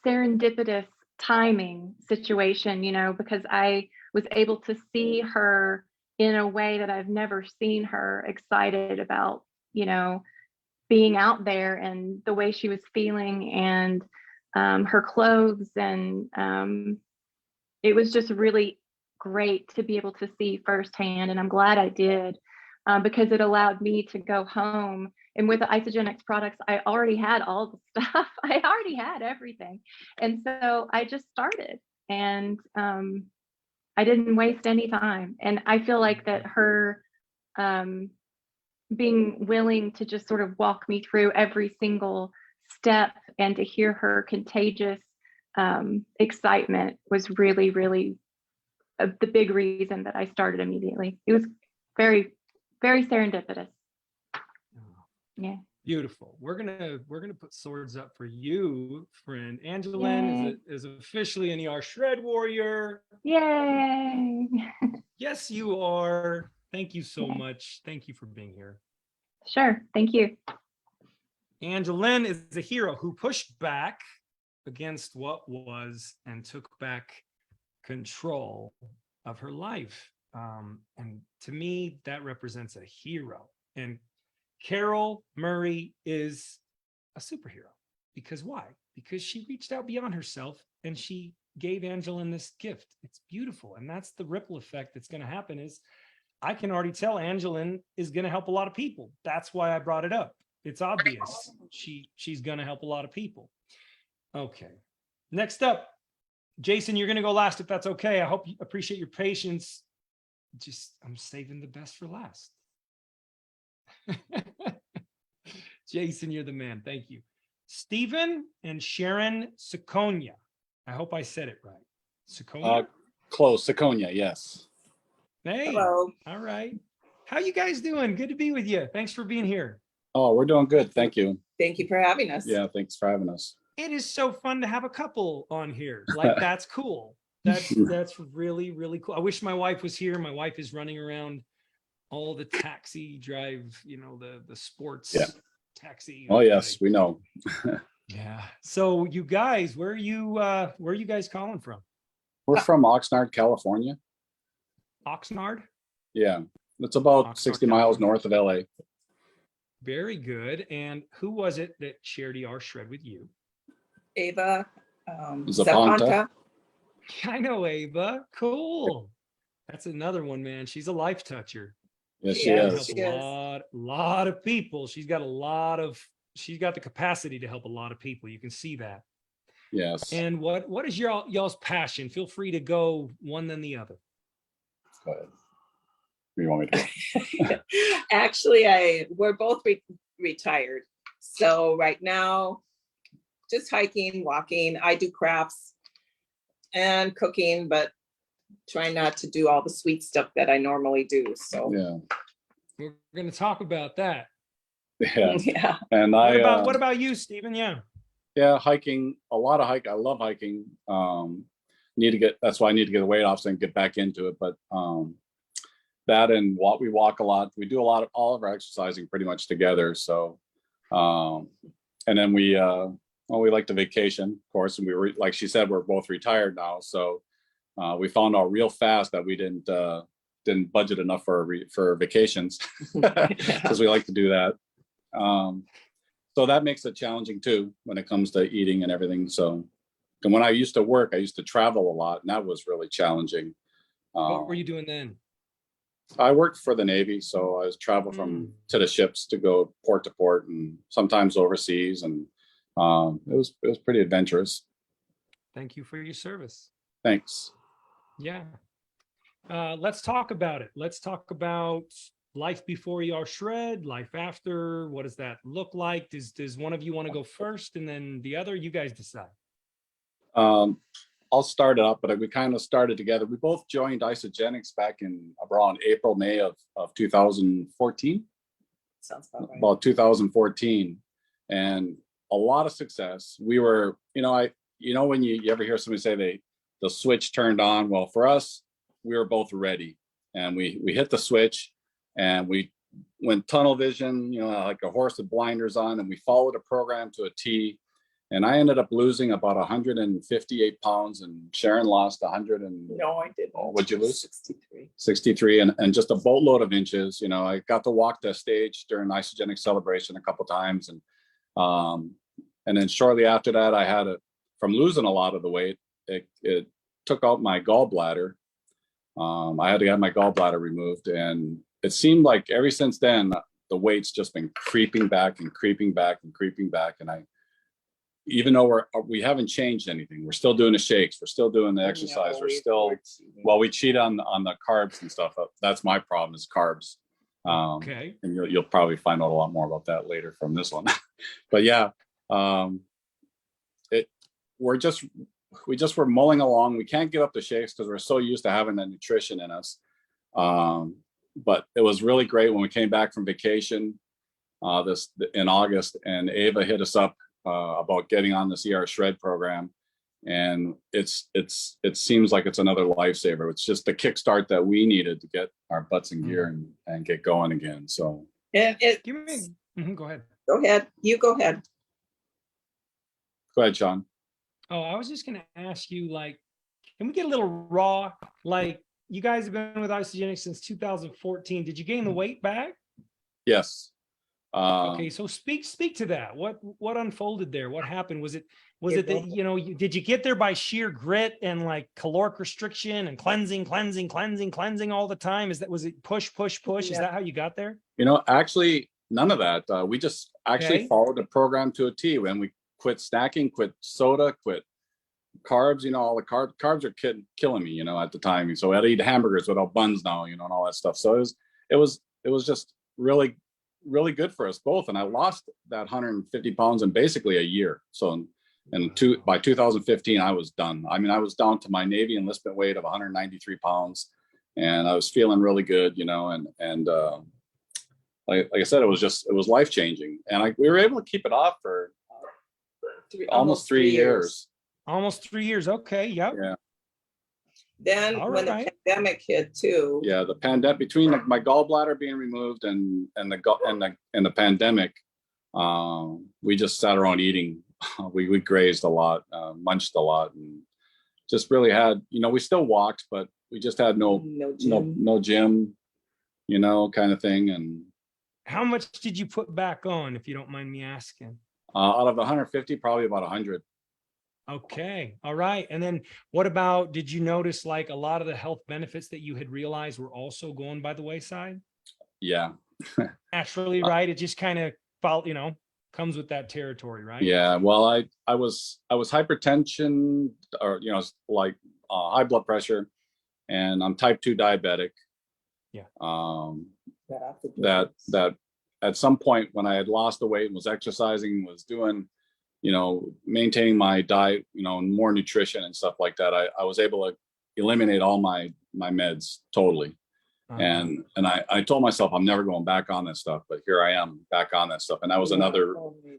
[SPEAKER 3] serendipitous timing situation, because I was able to see her in a way that I've never seen her excited about, being out there, and the way she was feeling, and her clothes. And it was just really great to be able to see firsthand. And I'm glad I did, because it allowed me to go home. And with the Isagenix products, I already had all the stuff. I already had everything. And so I just started, and I didn't waste any time. And I feel like that her being willing to just sort of walk me through every single step, and to hear her contagious excitement was really, really the big reason that I started immediately. It was very, very serendipitous. Yeah.
[SPEAKER 1] Beautiful. We're gonna put swords up for you, friend. Angelin is officially an ER Shred Warrior.
[SPEAKER 3] Yay.
[SPEAKER 1] Yes, you are. Thank you so much. Thank you for being here.
[SPEAKER 3] Sure. Thank you.
[SPEAKER 1] Angelin is a hero who pushed back against what was and took back control of her life. And to me, that represents a hero. And Carol Murray is a superhero. Because why? Because she reached out beyond herself and she gave Angelin this gift. It's beautiful. And that's the ripple effect that's going to happen is I can already tell Angelin is going to help a lot of people. That's why I brought it up. It's obvious. She's going to help a lot of people. Okay. Next up, Jason, you're going to go last if that's okay. I hope you appreciate your patience. I'm saving the best for last. Jason, you're the man. Thank you. Stephen and Sharon Sakonia. I hope I said it right. Sakonia?
[SPEAKER 4] Close. Sakonia, yes.
[SPEAKER 1] Hey.
[SPEAKER 5] Hello.
[SPEAKER 1] All right. How you guys doing? Good to be with you. Thanks for being here.
[SPEAKER 4] Oh, we're doing good. Thank you.
[SPEAKER 5] Thank you for having us.
[SPEAKER 4] Yeah, thanks for having us.
[SPEAKER 1] It is so fun to have a couple on here. Like, that's cool. That's really, really cool. I wish my wife was here. My wife is running around all the taxi drive, the sports taxi.
[SPEAKER 4] Oh, yes, we know.
[SPEAKER 1] Yeah. So you guys, where are you guys calling from?
[SPEAKER 4] We're from Oxnard, California.
[SPEAKER 1] Oxnard?
[SPEAKER 4] Yeah, it's about
[SPEAKER 1] Oxnard,
[SPEAKER 4] 60 miles
[SPEAKER 1] California.
[SPEAKER 4] north of LA.
[SPEAKER 1] Very good. And who was it that shared ER Shred with you?
[SPEAKER 5] Ava
[SPEAKER 4] Zapanta.
[SPEAKER 5] Zapanta.
[SPEAKER 1] I know Ava. Cool. That's another one, man. She's a life toucher.
[SPEAKER 4] Yes, she
[SPEAKER 5] Yeah,
[SPEAKER 4] is.
[SPEAKER 5] she
[SPEAKER 1] A
[SPEAKER 5] is.
[SPEAKER 1] lot of people. She's got the capacity to help a lot of people. You can see that.
[SPEAKER 4] Yes.
[SPEAKER 1] And what is y'all's passion? Feel free to go one then the other.
[SPEAKER 4] Go ahead. What do you want me to do?
[SPEAKER 5] Actually, we're both retired. So right now, just hiking, walking. I do crafts and cooking, but try not to do all the sweet stuff that I normally do. So
[SPEAKER 4] Yeah.
[SPEAKER 1] We're going to talk about that.
[SPEAKER 4] Yeah.
[SPEAKER 5] yeah.
[SPEAKER 4] And
[SPEAKER 1] What about you, Stephen? Yeah.
[SPEAKER 4] hiking, a lot of hike. I love hiking. That's why I need to get the weight off so I can get back into it. But that and we walk a lot. We do all of our exercising pretty much together. So, and then we like to vacation, of course. And like she said, we're both retired now. So we found out real fast that we didn't budget enough for vacations because we like to do that. So that makes it challenging too when it comes to eating and everything. So, and when I used to work, I used to travel a lot, and that was really challenging.
[SPEAKER 1] What were you doing then?
[SPEAKER 4] I worked for the Navy, so I was travel to the ships to go port to port, and sometimes overseas, and it was pretty adventurous.
[SPEAKER 1] Thank you for your service.
[SPEAKER 4] Thanks.
[SPEAKER 1] Yeah. Let's talk about it. Let's talk about life before ER Shred, life after. What does that look like? Does one of you want to go first and then the other? You guys decide.
[SPEAKER 4] I'll start it up, but we kind of started together. We both joined Isagenix back in around April, May of 2014.
[SPEAKER 5] Sounds about right.
[SPEAKER 4] About 2014, and a lot of success. We were, when you ever hear somebody say the switch turned on. Well, for us, we were both ready, and we hit the switch, and we went tunnel vision, like a horse with blinders on, and we followed a program to a T. And I ended up losing about 158 pounds, and Sharon lost 100 and
[SPEAKER 5] No, I didn't.
[SPEAKER 4] What'd you lose?
[SPEAKER 5] 63.
[SPEAKER 4] 63 and just a boatload of inches. I got to walk the stage during Isagenix celebration a couple times, and then shortly after that, I had from losing a lot of the weight, it took out my gallbladder. I had to have my gallbladder removed, and it seemed like ever since then the weight's just been creeping back and creeping back and creeping back, and even though we haven't changed anything, we're still doing the shakes, we're still doing the exercise, we cheat on the carbs and stuff. That's my problem, is carbs.
[SPEAKER 1] Okay.
[SPEAKER 4] And you'll probably find out a lot more about that later from this one. But yeah, were mulling along. We can't give up the shakes because we're so used to having that nutrition in us. But it was really great when we came back from vacation in August, and Ava hit us up about getting on this ER Shred program. And it seems like it's another lifesaver. It's just the kickstart that we needed to get our butts in gear and get going again. So
[SPEAKER 5] And it,
[SPEAKER 1] Give me, go ahead.
[SPEAKER 5] go ahead, you go ahead.
[SPEAKER 4] go ahead, Sean.
[SPEAKER 1] Oh, I was just gonna ask you, like, can we get a little raw? Like, you guys have been with Isogenics since 2014. Did you gain the weight back?
[SPEAKER 4] Yes.
[SPEAKER 1] Okay, so speak to that. What unfolded there? What happened? Was it that, you know, did you get there by sheer grit and like caloric restriction and cleansing all the time? Was it push? Is
[SPEAKER 5] Yeah.
[SPEAKER 1] that how you got there?
[SPEAKER 4] You know, actually, none of that. We just actually
[SPEAKER 1] Okay.
[SPEAKER 4] followed the program to a T. When we quit snacking, quit soda, quit carbs, you know, all the carbs are killing me, you know, at the time. So I'd eat hamburgers without buns now, you know, and all that stuff. So it was just really, really good for us both. And I lost that 150 pounds in basically a year. So by 2015, I was done. I mean, I was down to my Navy enlistment weight of 193 pounds, and I was feeling really good, you know, and like I said, it was life changing, and we were able to keep it off for almost 3 years.
[SPEAKER 1] Almost 3 years. Okay. Yep.
[SPEAKER 4] Yeah.
[SPEAKER 5] Then
[SPEAKER 1] All
[SPEAKER 5] when
[SPEAKER 1] right.
[SPEAKER 5] the pandemic hit too.
[SPEAKER 4] Yeah, the pandemic, between my gallbladder being removed and the pandemic, we just sat around eating. We grazed a lot, munched a lot, and just really had, you know, we still walked, but we just had no gym, you know, kind of thing. And
[SPEAKER 1] How much did you put back on, if you don't mind me asking?
[SPEAKER 4] out of 150, probably about 100.
[SPEAKER 1] Okay. All right. And then what about, did you notice like a lot of the health benefits that you had realized were also going by the wayside?
[SPEAKER 4] Yeah.
[SPEAKER 1] Naturally, right? It just kind of felt, you know, comes with that territory, right?
[SPEAKER 4] Yeah. Well, I was hypertension, or, you know, like high blood pressure, and I'm type 2 diabetic.
[SPEAKER 1] Yeah.
[SPEAKER 4] That at some point when I had lost the weight and was exercising, was doing, you know, maintaining my diet, you know, and more nutrition and stuff like that, I was able to eliminate all my meds totally. And I told myself I'm never going back on this stuff, but here I am back on that stuff. And that was another,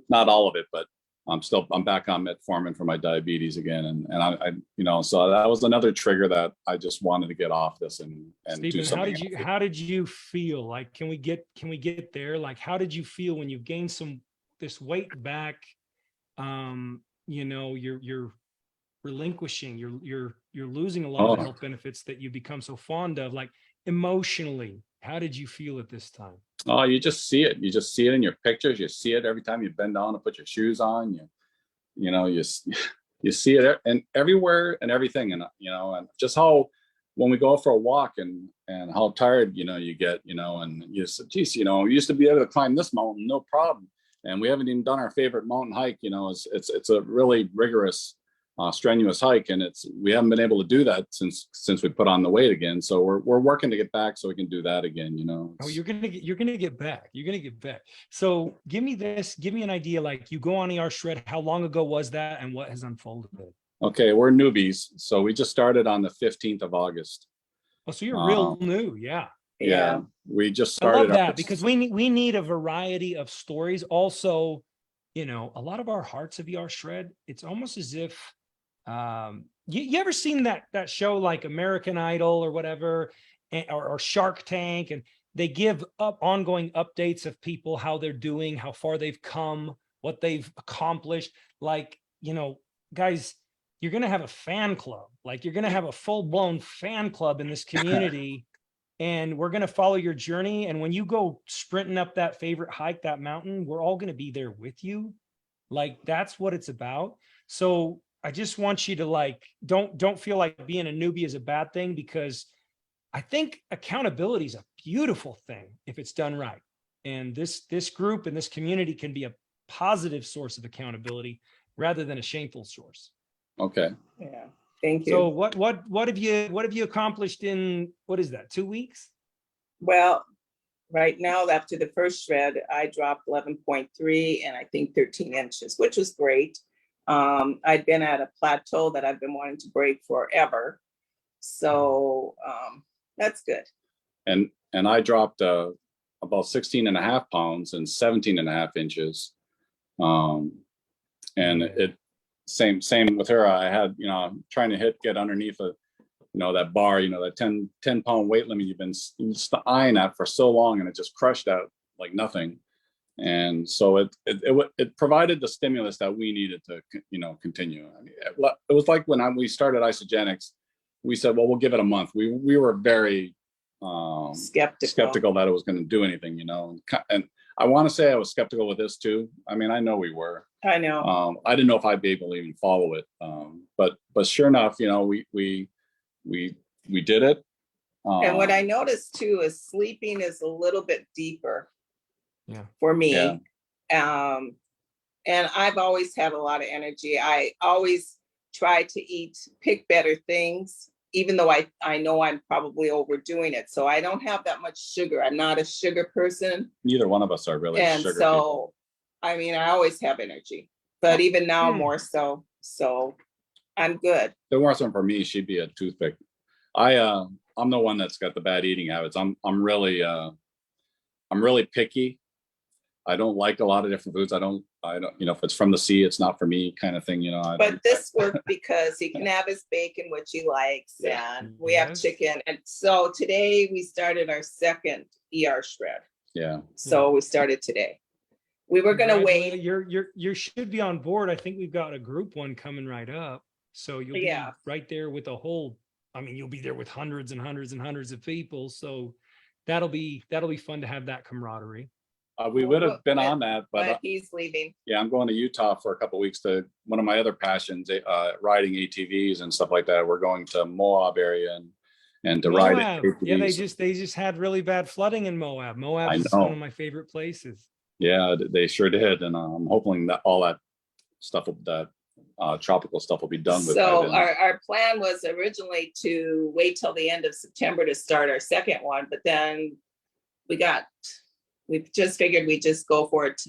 [SPEAKER 4] not all of it, but I'm back on metformin for my diabetes again. And I you know, so that was another trigger that I just wanted to get off this and do
[SPEAKER 1] Stephen,
[SPEAKER 4] something.
[SPEAKER 1] how did you feel? Like, can we get there? Like, how did you feel when you've gained this weight back? You know, you're relinquishing, you're losing a lot of the health benefits that you become so fond of. Like, emotionally, how did you feel at this time?
[SPEAKER 4] Oh, you just see it. You just see it in your pictures. You see it every time you bend down to put your shoes on. You know, you see it and everywhere and everything. And, you know, and just how, when we go for a walk and how tired, you know, you get, you know, and you say, geez, you know, we used to be able to climb this mountain, no problem. And we haven't even done our favorite mountain hike. You know, it's a really rigorous, strenuous hike, and we haven't been able to do that since we put on the weight again. So we're working to get back so we can do that again. You know.
[SPEAKER 1] Oh, you're gonna get back. You're gonna get back. So give me an idea. Like, you go on ER Shred. How long ago was that, and what has unfolded?
[SPEAKER 4] Okay, we're newbies, so we just started on the 15th of August.
[SPEAKER 1] Oh, so you're real new. Yeah.
[SPEAKER 4] Yeah, we just
[SPEAKER 1] I
[SPEAKER 4] started.
[SPEAKER 1] love that because we need a variety of stories. Also, you know, a lot of our hearts of ER Shred, it's almost as if you ever seen that show like American Idol or whatever, or Shark Tank, and they give up ongoing updates of people, how they're doing, how far they've come, what they've accomplished. Like, you know, guys, you're gonna have a fan club. Like, you're gonna have a full-blown fan club in this community. And we're going to follow your journey. And when you go sprinting up that favorite hike, that mountain, we're all going to be there with you. Like, that's what it's about. So I just want you to, like, don't feel like being a newbie is a bad thing, because I think accountability is a beautiful thing if it's done right. And this group and this community can be a positive source of accountability rather than a shameful source.
[SPEAKER 4] Okay.
[SPEAKER 5] Yeah. Thank you.
[SPEAKER 1] So what have you accomplished in, what is that, 2 weeks?
[SPEAKER 5] Well, right now, after the first shred, I dropped 11.3 and I think 13 inches, which was great. I'd been at a plateau that I've been wanting to break forever. So that's good.
[SPEAKER 4] And I dropped about 16 and a half pounds and 17 and a half inches. And it same with her. I had, you know, I'm trying to get underneath that bar, that 10 pound weight limit you've been eyeing at for so long, and it just crushed out like nothing. And so it provided the stimulus that we needed to, continue. I mean, it was like when we started Isagenix, we said, well, we'll give it a month. We were very skeptical that it was going to do anything, and I want to say I was skeptical with this too. I mean, I know we were.
[SPEAKER 5] I know.
[SPEAKER 4] I didn't know if I'd be able to even follow it. But sure enough, we did it.
[SPEAKER 5] And what I noticed too is sleeping is a little bit deeper.
[SPEAKER 1] Yeah.
[SPEAKER 5] For me.
[SPEAKER 4] Yeah.
[SPEAKER 5] And I've always had a lot of energy. I always try to pick better things, even though I know I'm probably overdoing it. So I don't have that much sugar. I'm not a sugar person.
[SPEAKER 4] Neither one of us are really
[SPEAKER 5] And
[SPEAKER 4] sugar
[SPEAKER 5] so,
[SPEAKER 4] people.
[SPEAKER 5] I mean, I always have energy, but even now more so. So I'm good.
[SPEAKER 4] If it wasn't for me, she'd be a toothpick. I'm the one that's got the bad eating habits. I'm really picky. I don't like a lot of different foods. I don't, if it's from the sea, it's not for me kind of thing,
[SPEAKER 5] But this worked because he can have his bacon, which he likes, and we have chicken. And so today we started our second ER shred.
[SPEAKER 4] Yeah.
[SPEAKER 5] So we started today. We were going to wait.
[SPEAKER 1] You should be on board. I think we've got a group one coming right up. So you'll be right there with a whole, you'll be there with hundreds and hundreds and hundreds of people. So that'll be fun to have that camaraderie.
[SPEAKER 4] We would have been on that, but
[SPEAKER 5] he's leaving.
[SPEAKER 4] Yeah, I'm going to Utah for a couple of weeks to one of my other passions, riding ATVs and stuff like that. We're going to Moab area and to ride ATVs.
[SPEAKER 1] Yeah, they just had really bad flooding in Moab. Moab is one of my favorite places.
[SPEAKER 4] Yeah, they sure did, and I'm hoping that all that stuff, tropical stuff, will be done with.
[SPEAKER 5] So our plan was originally to wait till the end of September to start our second one, but then we just figured we'd just go for it.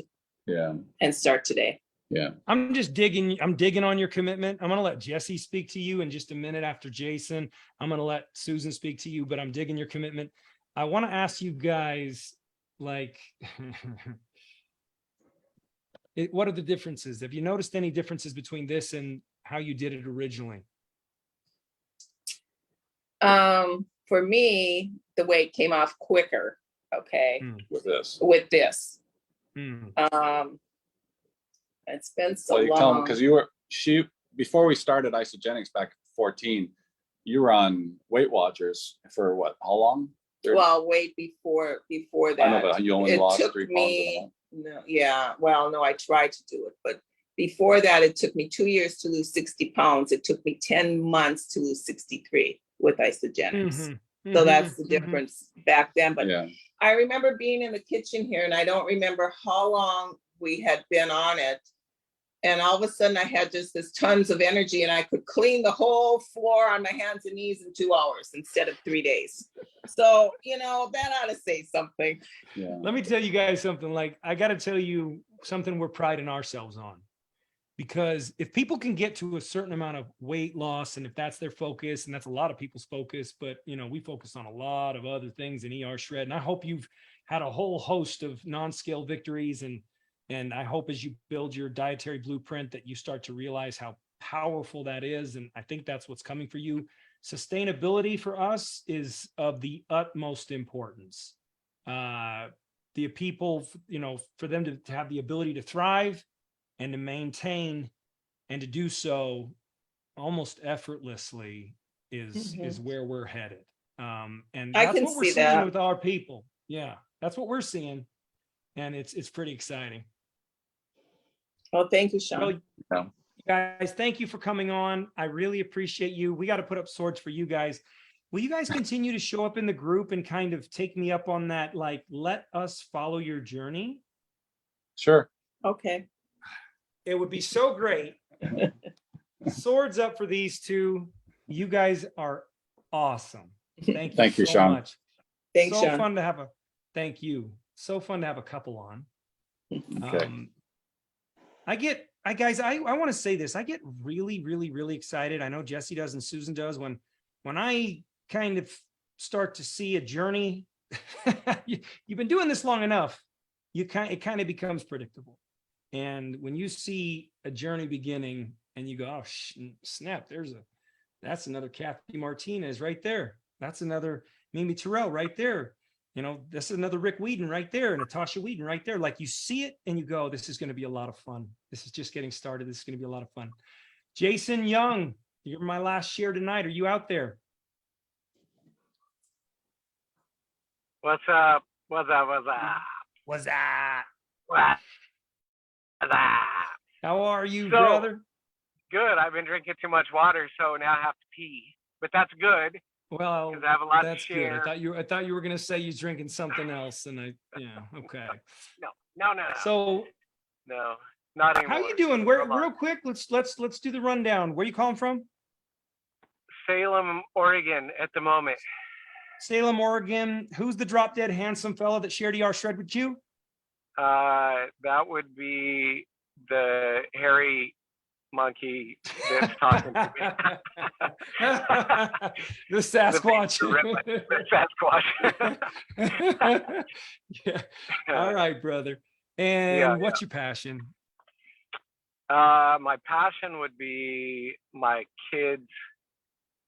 [SPEAKER 5] And start today.
[SPEAKER 1] Yeah. I'm digging on your commitment. I'm going to let Jesse speak to you in just a minute after Jason. I'm going to let Susan speak to you, but I'm digging your commitment. I want to ask you guys, what are the differences? Have you noticed any differences between this and how you did it originally?
[SPEAKER 5] For me, the weight came off quicker. Okay.
[SPEAKER 4] With this.
[SPEAKER 5] It's been so
[SPEAKER 4] long. Tell them, because before we started Isagenix back in 2014, you were on Weight Watchers for what? How long?
[SPEAKER 5] Well, wait, before that.
[SPEAKER 4] I know, but you only lost 3 pounds.
[SPEAKER 5] No, I tried to do it, but before that, it took me 2 years to lose 60 pounds. It took me 10 months to lose 63 with Isagenix. So that's the difference back then. But I remember being in the kitchen here, and I don't remember how long we had been on it. And all of a sudden I had just this tons of energy, and I could clean the whole floor on my hands and knees in 2 hours instead of 3 days. So, that ought to say something.
[SPEAKER 4] Yeah.
[SPEAKER 1] Let me tell you guys something. I got to tell you something we're priding ourselves on. Because if people can get to a certain amount of weight loss, and if that's their focus, and that's a lot of people's focus, but we focus on a lot of other things in ER Shred. And I hope you've had a whole host of non-scale victories. And I hope as you build your dietary blueprint that you start to realize how powerful that is. And I think that's what's coming for you. Sustainability for us is of the utmost importance. The people, for them to have the ability to thrive and to maintain and to do so almost effortlessly is where we're headed. And that's what we're seeing with our people. Yeah, that's what we're seeing. And it's pretty exciting.
[SPEAKER 5] Well, thank you, Sean.
[SPEAKER 1] Well, guys, thank you for coming on. I really appreciate you. We got to put up swords for you guys. Will you guys continue to show up in the group and kind of take me up on that? Let us follow your journey.
[SPEAKER 4] Sure.
[SPEAKER 5] Okay.
[SPEAKER 1] It would be so great. Swords up for these two. You guys are awesome. Thank you so
[SPEAKER 4] Sean.
[SPEAKER 1] much.
[SPEAKER 5] Thanks,
[SPEAKER 1] so
[SPEAKER 5] Sean.
[SPEAKER 1] Fun to have so fun to have a couple on.
[SPEAKER 4] Okay.
[SPEAKER 1] I get guys, I want to say this. I get really, really, really excited. I know Jesse does and Susan does when I kind of start to see a journey. You've been doing this long enough. It kind of becomes predictable. And when you see a journey beginning and you go, oh snap, that's another Kathy Martinez right there. That's another Mimi Terrell right there. You know, this is another Rick Whedon right there, Natasha Whedon right there. Like you see it and you go, this is going to be a lot of fun. This is just getting started. This is going to be a lot of fun. Jason Young, you're my last share tonight. Are you out there?
[SPEAKER 6] What's up? What's up? What's up?
[SPEAKER 1] What's that?
[SPEAKER 6] What's up?
[SPEAKER 1] How are you,
[SPEAKER 6] So-
[SPEAKER 1] brother?
[SPEAKER 6] Good. I've been drinking too much water, so now I have to pee. But that's good
[SPEAKER 1] Well,
[SPEAKER 6] because I have a lot
[SPEAKER 1] that's
[SPEAKER 6] to
[SPEAKER 1] good.
[SPEAKER 6] share.
[SPEAKER 1] I thought you were going to say you're drinking something else, and okay.
[SPEAKER 6] No.
[SPEAKER 1] So
[SPEAKER 6] No, not anymore.
[SPEAKER 1] how you doing? Where,
[SPEAKER 6] Come on.
[SPEAKER 1] real quick, let's do the rundown. Where you calling from?
[SPEAKER 6] Salem, Oregon at the moment.
[SPEAKER 1] Salem, Oregon. Who's the drop dead handsome fella that shared ER Shred with you?
[SPEAKER 6] That would be the hairy monkey that's talking to me.
[SPEAKER 1] The Sasquatch.
[SPEAKER 6] The Sasquatch.
[SPEAKER 1] Yeah. All right, brother. And
[SPEAKER 6] Yeah,
[SPEAKER 1] what's your passion?
[SPEAKER 6] My passion would be my kids,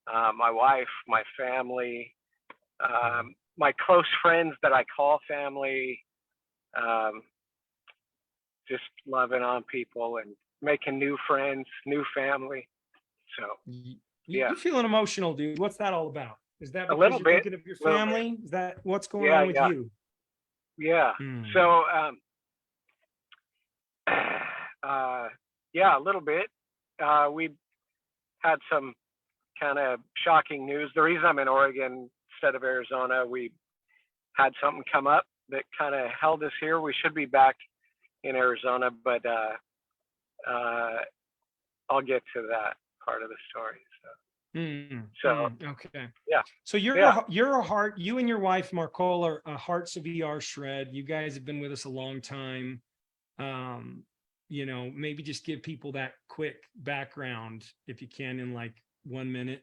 [SPEAKER 6] my wife, my family, my close friends that I call family, just loving on people and making new friends, new family. So Yeah.
[SPEAKER 1] You're feeling emotional, dude. What's that all about? Is that
[SPEAKER 6] A
[SPEAKER 1] because
[SPEAKER 6] little
[SPEAKER 1] you're
[SPEAKER 6] bit,
[SPEAKER 1] thinking of your
[SPEAKER 6] little
[SPEAKER 1] family? Is that what's going
[SPEAKER 6] Yeah,
[SPEAKER 1] on with
[SPEAKER 6] yeah.
[SPEAKER 1] you?
[SPEAKER 6] yeah.
[SPEAKER 1] Hmm.
[SPEAKER 6] So yeah, a little bit. We had some kind of shocking news. The reason I'm in Oregon instead of Arizona, we had something come up that kind of held us here. We should be back in Arizona, but I'll get to that part of the story. So
[SPEAKER 1] Okay.
[SPEAKER 6] Yeah.
[SPEAKER 1] So
[SPEAKER 6] Yeah.
[SPEAKER 1] you're a heart. You and your wife Marcola are Hearts of ER Shred. You guys have been with us a long time. You know, maybe just give people that quick background if you can in like 1 minute.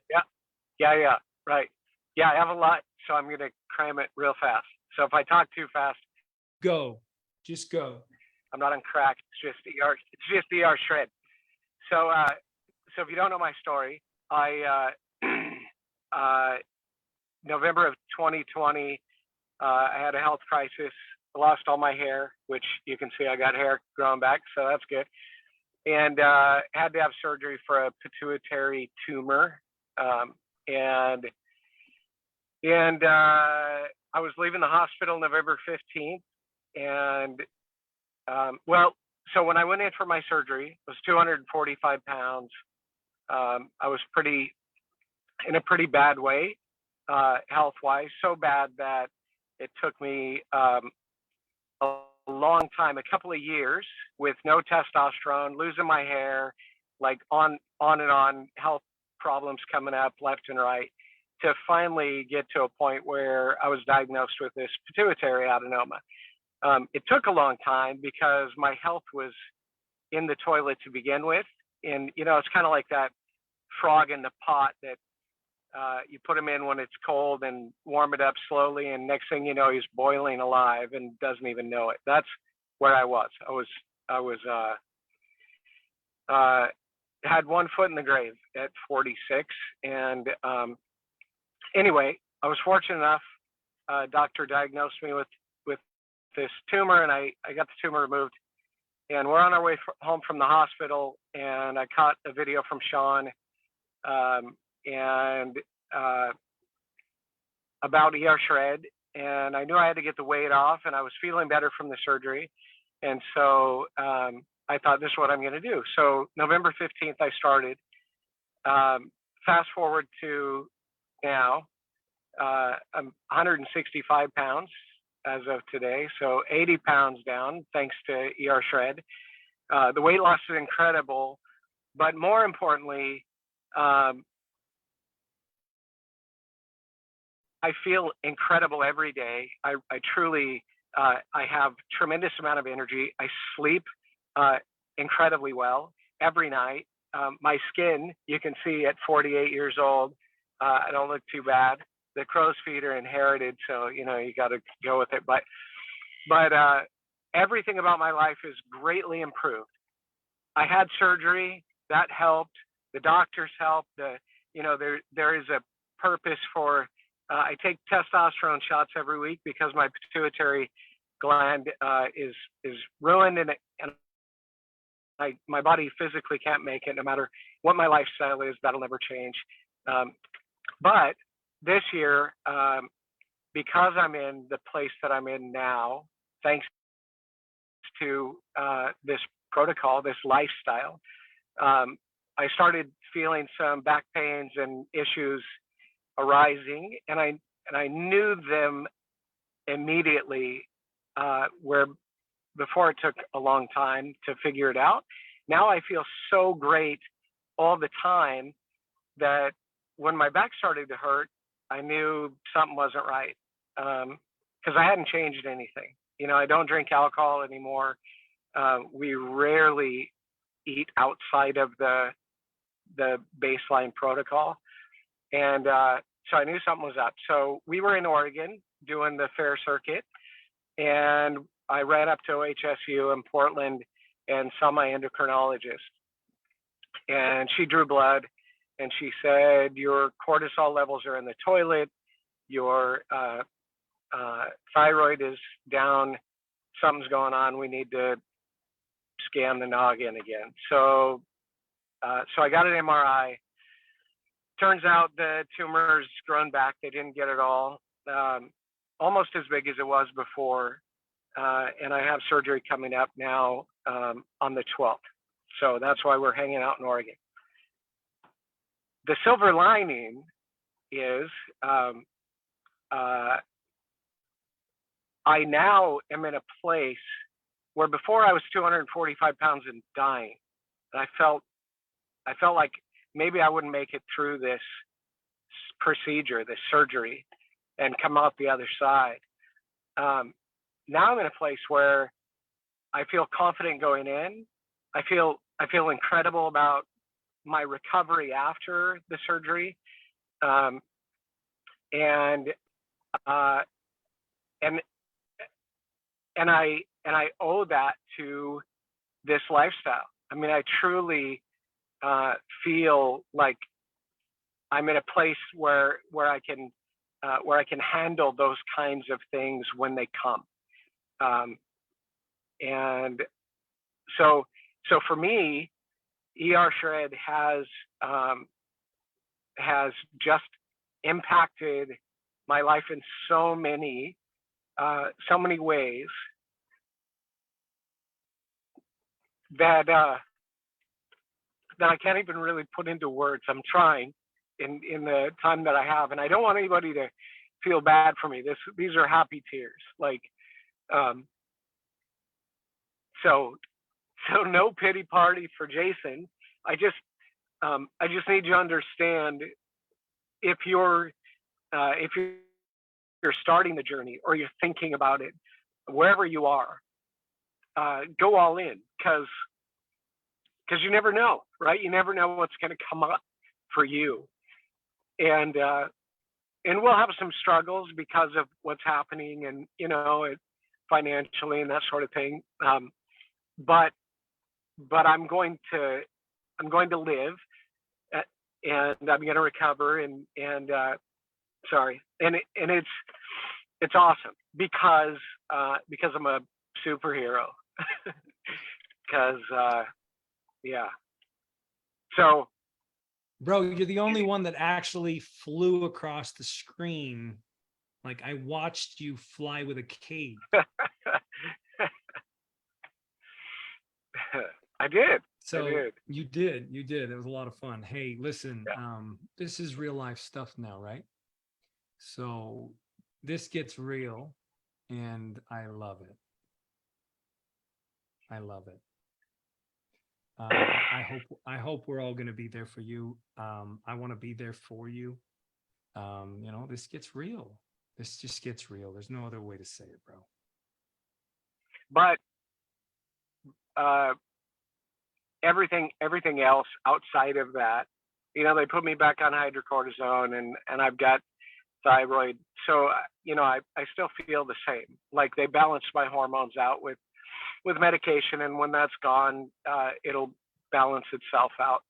[SPEAKER 6] yeah, right. Yeah, I have a lot, so I'm gonna cram it real fast. So if I talk too fast,
[SPEAKER 1] Go. Just go.
[SPEAKER 6] I'm not on crack. It's just ER. It's just ER Shred. So so if you don't know my story, I November of 2020, I had a health crisis. I lost all my hair, which you can see I got hair growing back, so that's good. And had to have surgery for a pituitary tumor. And I was leaving the hospital November 15th. And so when I went in for my surgery, I was 245 pounds. I was in a pretty bad way, health-wise, so bad that it took me a long time, a couple of years with no testosterone, losing my hair, like on and on, health problems coming up left and right, to finally get to a point where I was diagnosed with this pituitary adenoma. It took a long time because my health was in the toilet to begin with. And, you know, it's kind of like that frog in the pot that you put him in when it's cold and warm it up slowly. And next thing you know, he's boiling alive and doesn't even know it. That's where I was. I was had 1 foot in the grave at 46. And anyway, I was fortunate enough. Doctor diagnosed me with this tumor, and I got the tumor removed. And we're on our way home from the hospital, and I caught a video from Sean and about ER Shred, and I knew I had to get the weight off, and I was feeling better from the surgery. And so I thought, this is what I'm going to do. So November 15th, I started. Fast forward to now, I'm 165 pounds as of today, so 80 pounds down thanks to ER Shred. The weight loss is incredible, but more importantly, I feel incredible every day. I truly, I have tremendous amount of energy. I sleep incredibly well every night. My skin, you can see at 48 years old, I don't look too bad. The crow's feet are inherited, so you got to go with it. But everything about my life is greatly improved. I had surgery that helped. The doctors helped. There is a purpose for. I take testosterone shots every week because my pituitary gland is ruined, and my body physically can't make it. No matter what my lifestyle is, that'll never change. But this year, because I'm in the place that I'm in now, thanks to this protocol, this lifestyle, I started feeling some back pains and issues arising, and I knew them immediately, where before it took a long time to figure it out. Now I feel so great all the time that when my back started to hurt, I knew something wasn't right, because I hadn't changed anything. I don't drink alcohol anymore. We rarely eat outside of the baseline protocol. And so I knew something was up. So we were in Oregon doing the fair circuit, and I ran up to OHSU in Portland and saw my endocrinologist. And she drew blood, and she said, your cortisol levels are in the toilet, your thyroid is down, something's going on, we need to scan the noggin again. So I got an MRI. Turns out the tumor's grown back. They didn't get it all, almost as big as it was before. And I have surgery coming up now on the 12th. So that's why we're hanging out in Oregon. The silver lining is I now am in a place where before I was 245 pounds and dying. And I felt like maybe I wouldn't make it through this procedure, this surgery, and come out the other side. Now I'm in a place where I feel confident going in. I feel incredible about my recovery after the surgery, and I owe that to this lifestyle. I mean, I truly feel like I'm in a place where I can handle those kinds of things when they come. And so for me, ER Shred has just impacted my life in so many ways that I can't even really put into words. I'm trying in the time that I have, and I don't want anybody to feel bad for me. These are happy tears. Like, so no pity party for Jason. I just need you to understand, if you're starting the journey or you're thinking about it, wherever you are, go all in, because you never know, right? You never know what's going to come up for you, and we'll have some struggles because of what's happening, and financially and that sort of thing. But I'm going to live, and I'm going to recover, and it's awesome because I'm a superhero. Because yeah. So,
[SPEAKER 1] Bro, you're the only one that actually flew across the screen. Like, I watched you fly with a cape.
[SPEAKER 6] I did.
[SPEAKER 1] So
[SPEAKER 6] I did.
[SPEAKER 1] you did. It was a lot of fun. Hey, listen,
[SPEAKER 6] Yeah.
[SPEAKER 1] this is real life stuff now, right? So this gets real, and I love it. I love it. I hope we're all going to be there for you. I want to be there for you. This gets real. This just gets real. There's no other way to say it, bro.
[SPEAKER 6] But everything else outside of that, they put me back on hydrocortisone, and I've got thyroid. So, I still feel the same. Like they balance my hormones out with medication, and when that's gone, it'll balance itself out.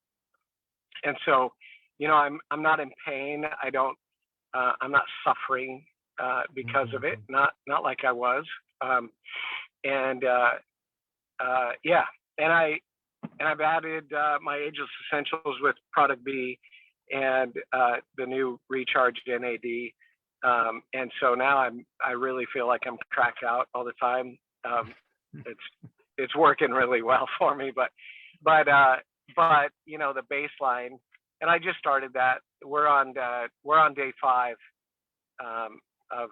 [SPEAKER 6] And so, I'm not in pain. I'm not suffering because of it. Not like I was. Yeah. And I've added my Ageless Essentials with Product B and the new Recharge NAD. And so now I really feel like I'm cracked out all the time. It's working really well for me, but the baseline, and I just started that. We're on day 5 of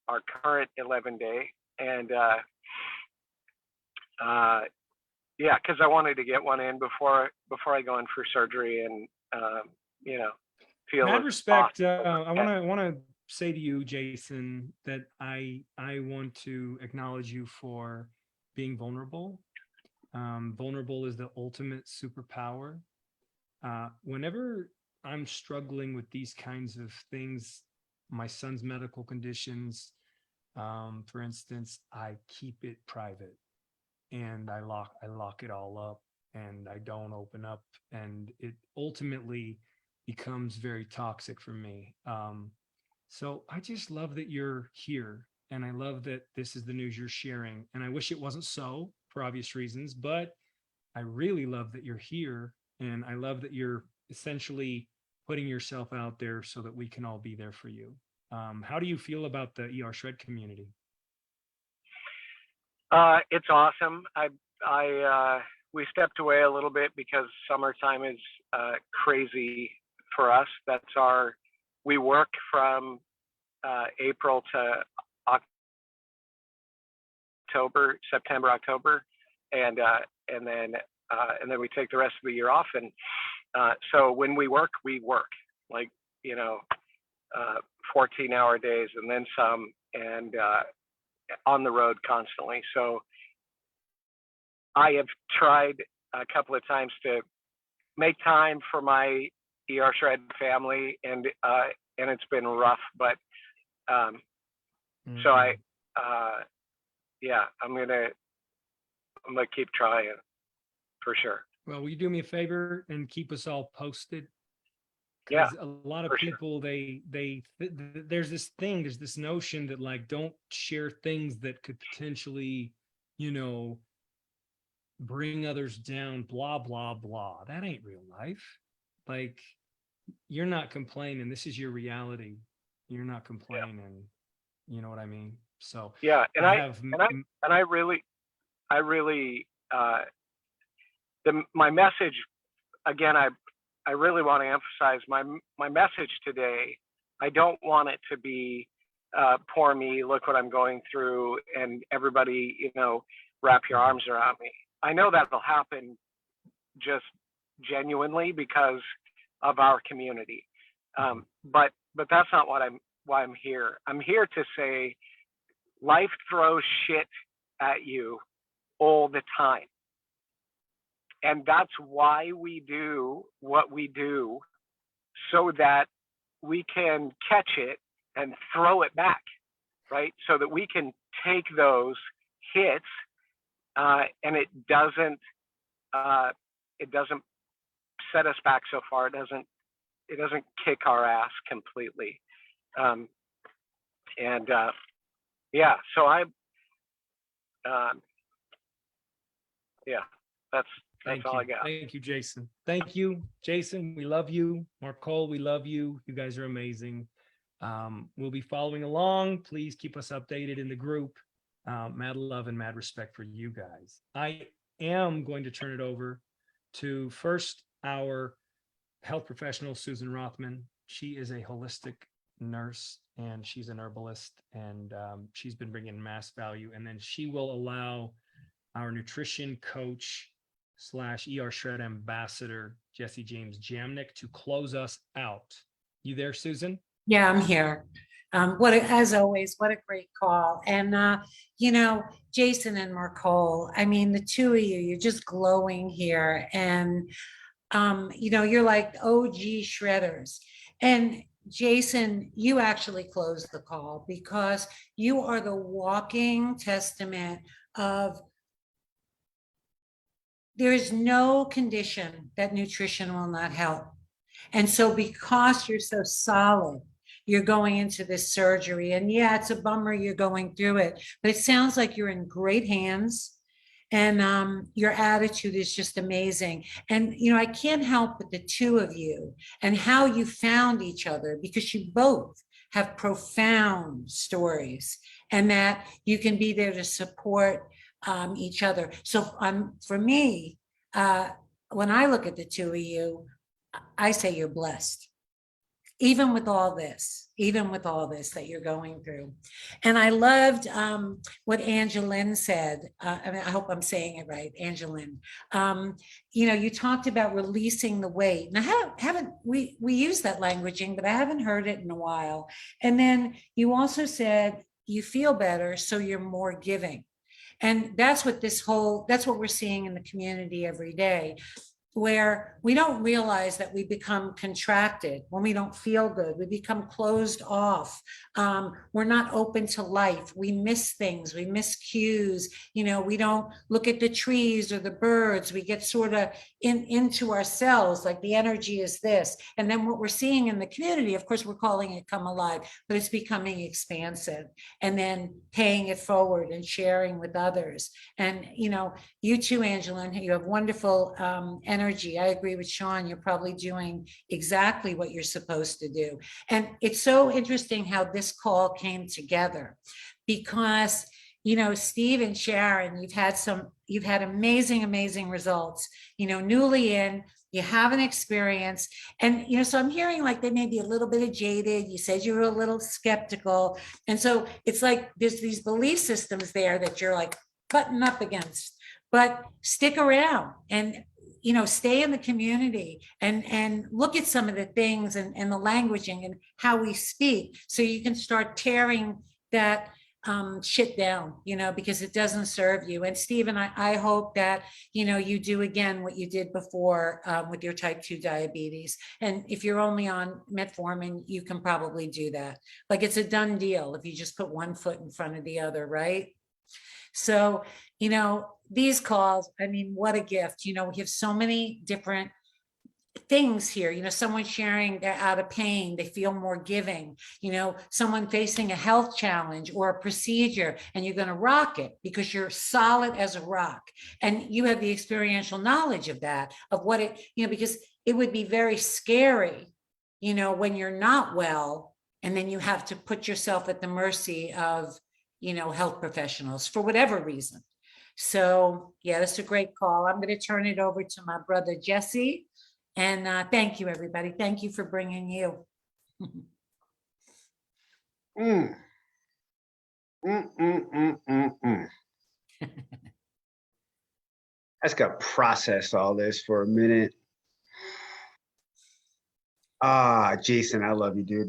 [SPEAKER 6] our current 11-day, and yeah, because I wanted to get one in before I go in for surgery, and feel
[SPEAKER 1] Mad respect.
[SPEAKER 6] awesome.
[SPEAKER 1] I want to say to you, Jason, that I want to acknowledge you for being vulnerable. Vulnerable is the ultimate superpower. Whenever I'm struggling with these kinds of things, my son's medical conditions, for instance, I keep it private, and I lock it all up, and I don't open up, and it ultimately becomes very toxic for me. So I just love that you're here, and I love that this is the news you're sharing, and I wish it wasn't so for obvious reasons, but I really love that you're here, and I love that you're essentially putting yourself out there so that we can all be there for you. How do you feel about the ER Shred community?
[SPEAKER 6] It's awesome. We stepped away a little bit because summertime is crazy for us. We work from April to October, September, October, and then we take the rest of the year off. And so when we work like 14-hour days and then some, and on the road constantly. So I have tried a couple of times to make time for my ER Shred family, and it's been rough, but so yeah, I'm gonna keep trying for sure.
[SPEAKER 1] Well, will you do me a favor and keep us all posted?
[SPEAKER 6] Yeah,
[SPEAKER 1] A lot of
[SPEAKER 6] for sure.
[SPEAKER 1] people, there's this notion that like, don't share things that could potentially, bring others down, blah, blah, blah. That ain't real life. Like, you're not complaining. This is your reality. You're not complaining. You know what I mean? So
[SPEAKER 6] yeah, and I really my message, again, I really want to emphasize my message today. I don't want it to be poor me, look what I'm going through, and everybody, wrap your arms around me. I know that'll happen just genuinely because of our community. But that's not why I'm here. I'm here to say life throws shit at you all the time. And that's why we do what we do, so that we can catch it and throw it back, right? So that we can take those hits, and it doesn't set us back so far. It doesn't kick our ass completely. Yeah, so yeah, that's all I got.
[SPEAKER 1] Thank you, Jason. Thank you, Jason. We love you. Mark Cole, we love you. You guys are amazing. We'll be following along. Please keep us updated in the group. Mad love and mad respect for you guys. I am going to turn it over to first our health professional, Susan Rothman. She is a holistic nurse and she's an herbalist, and she's been bringing mass value. And then she will allow our nutrition coach / ER Shred ambassador, Jesse James Jamnick, to close us out. You there, Susan?
[SPEAKER 7] Yeah, I'm here. As always, what a great call. And, Jason and Marcole, I mean, the two of you, you're just glowing here. And, you're like OG shredders. And Jason, you actually closed the call because you are the walking testament of there is no condition that nutrition will not help. And so because you're so solid, you're going into this surgery. And yeah, it's a bummer you're going through it, but it sounds like you're in great hands. And your attitude is just amazing. And, I can't help but the two of you and how you found each other, because you both have profound stories and that you can be there to support each other. So for me, when I look at the two of you, I say you're blessed, even with all this that you're going through. And I loved what Angeline said. I hope I'm saying it right, Angeline. You talked about releasing the weight. And we use that languaging, but I haven't heard it in a while. And then you also said you feel better, so you're more giving. And that's what we're seeing in the community every day, where we don't realize that we become contracted when we don't feel good. We become closed off. We're not open to life. We miss things. We miss cues. We don't look at the trees or the birds. We get sort of into ourselves, like the energy is this. And then what we're seeing in the community, of course, we're calling it Come Alive, but it's becoming expansive and then paying it forward and sharing with others. And, you too, Angeline, you have wonderful energy. I agree with Sean. You're probably doing exactly what you're supposed to do. And it's so interesting how this call came together because, Steve and Sharon, you've had amazing results, newly in, you have an experience. And, so I'm hearing like they may be a little bit of jaded. You said you were a little skeptical. And so it's like, there's these belief systems there that you're like button up against, but stick around and, stay in the community and look at some of the things and the languaging and how we speak. So you can start tearing that shit down, because it doesn't serve you. And Stephen, I hope that, you do again what you did before with your type 2 diabetes. And if you're only on metformin, you can probably do that. Like it's a done deal if you just put one foot in front of the other, right? So, these calls, I mean, what a gift. We have so many different things here. Someone sharing they're out of pain, they feel more giving. Someone facing a health challenge or a procedure, and you're going to rock it because you're solid as a rock. And you have the experiential knowledge of that, of what it, because it would be very scary, when you're not well, and then you have to put yourself at the mercy of, health professionals for whatever reason. So yeah, that's a great call. I'm going to turn it over to my brother, Jesse. And thank you, everybody. Thank you for bringing you.
[SPEAKER 8] I just got to process all this for a minute. Jason, I love you, dude.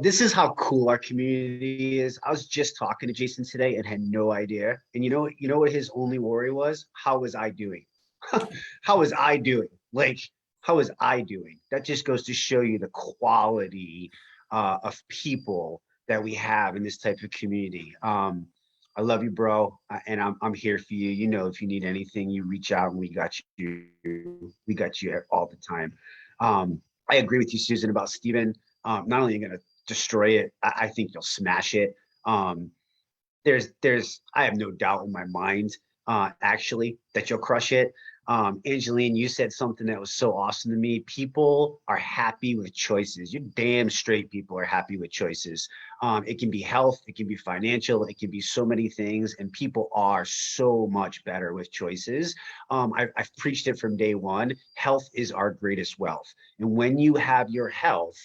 [SPEAKER 8] This is how cool our community is. I was just talking to Jason today and had no idea. And you know what his only worry was? How was I doing? How was I doing? Like, how was I doing? That just goes to show you the quality of people that we have in this type of community. I love you, bro, and I'm here for you. If you need anything, you reach out, and we got you. We got you all the time. I agree with you, Susan, about Stephen. Not only are you going to destroy it, I think you'll smash it. I have no doubt in my mind, actually, that you'll crush it. Angeline, you said something that was so awesome to me. People are happy with choices. You're damn straight people are happy with choices. It can be health, it can be financial, it can be so many things, and people are so much better with choices. I've preached it from day one. Health is our greatest wealth. And when you have your health,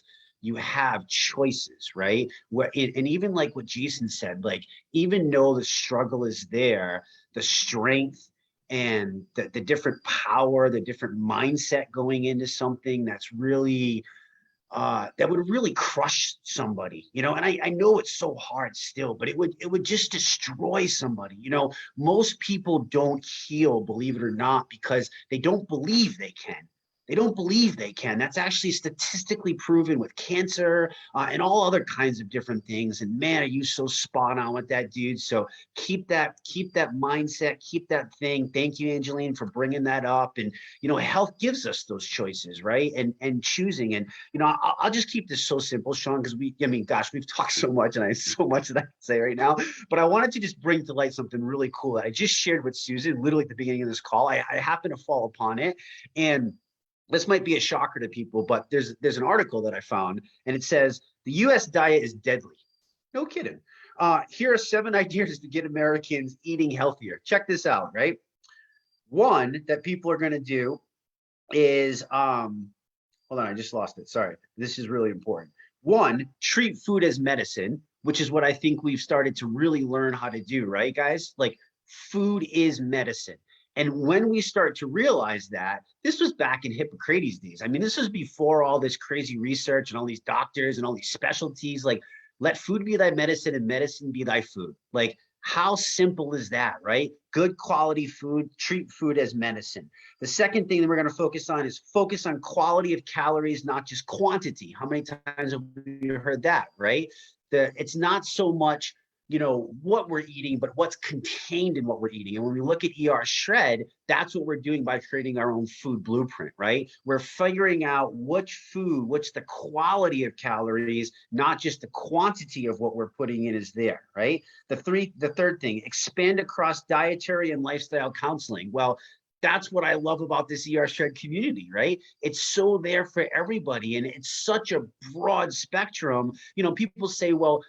[SPEAKER 8] you have choices, right? And even like what Jason said, like, even though the struggle is there, the strength and the different power, the different mindset going into something that's really that would really crush somebody, you know, and I know it's so hard still, but it would just destroy somebody. You know, most people don't heal, believe it or not, because they don't believe they can. They don't believe they can. That's actually statistically proven with cancer and all other kinds of different things. And man, are you so spot on with that, dude. So keep that mindset, keep that thing. Thank you, Angeline, for bringing that up. And, you know, health gives us those choices, right? And choosing. And, you know, I'll just keep this so simple, Sean, because I mean, gosh, we've talked so much and I have so much that I can say right now, but I wanted to just bring to light something really cool that I just shared with Susan, literally at the beginning of this call. I happened to fall upon it. And this might be a shocker to people, but there's an article that I found, and it says the U.S. diet is deadly. No kidding. Here are 7 ideas to get Americans eating healthier. Check this out, right? One that people are going to do is, hold on, I just lost it. Sorry. This is really important. One, treat food as medicine, which is what I think we've started to really learn how to do, right, guys? Like, food is medicine. And when we start to realize that, this was back in Hippocrates days. I mean, this was before all this crazy research and all these doctors and all these specialties. Like, let food be thy medicine and medicine be thy food. Like, how simple is that, right? Good quality food, treat food as medicine. The second thing that we're going to focus on is focus on quality of calories, not just quantity. How many times have we heard that, right? It's not so much, you know, what we're eating, but what's contained in what we're eating. And when we look at ER Shred, that's what we're doing by creating our own food blueprint, right? We're figuring out which food, what's the quality of calories, not just the quantity of what we're putting in is there, right? The third thing, expand across dietary and lifestyle counseling. Well, that's what I love about this ER Shred community, right? It's so there for everybody, and it's such a broad spectrum. You know, people say, well,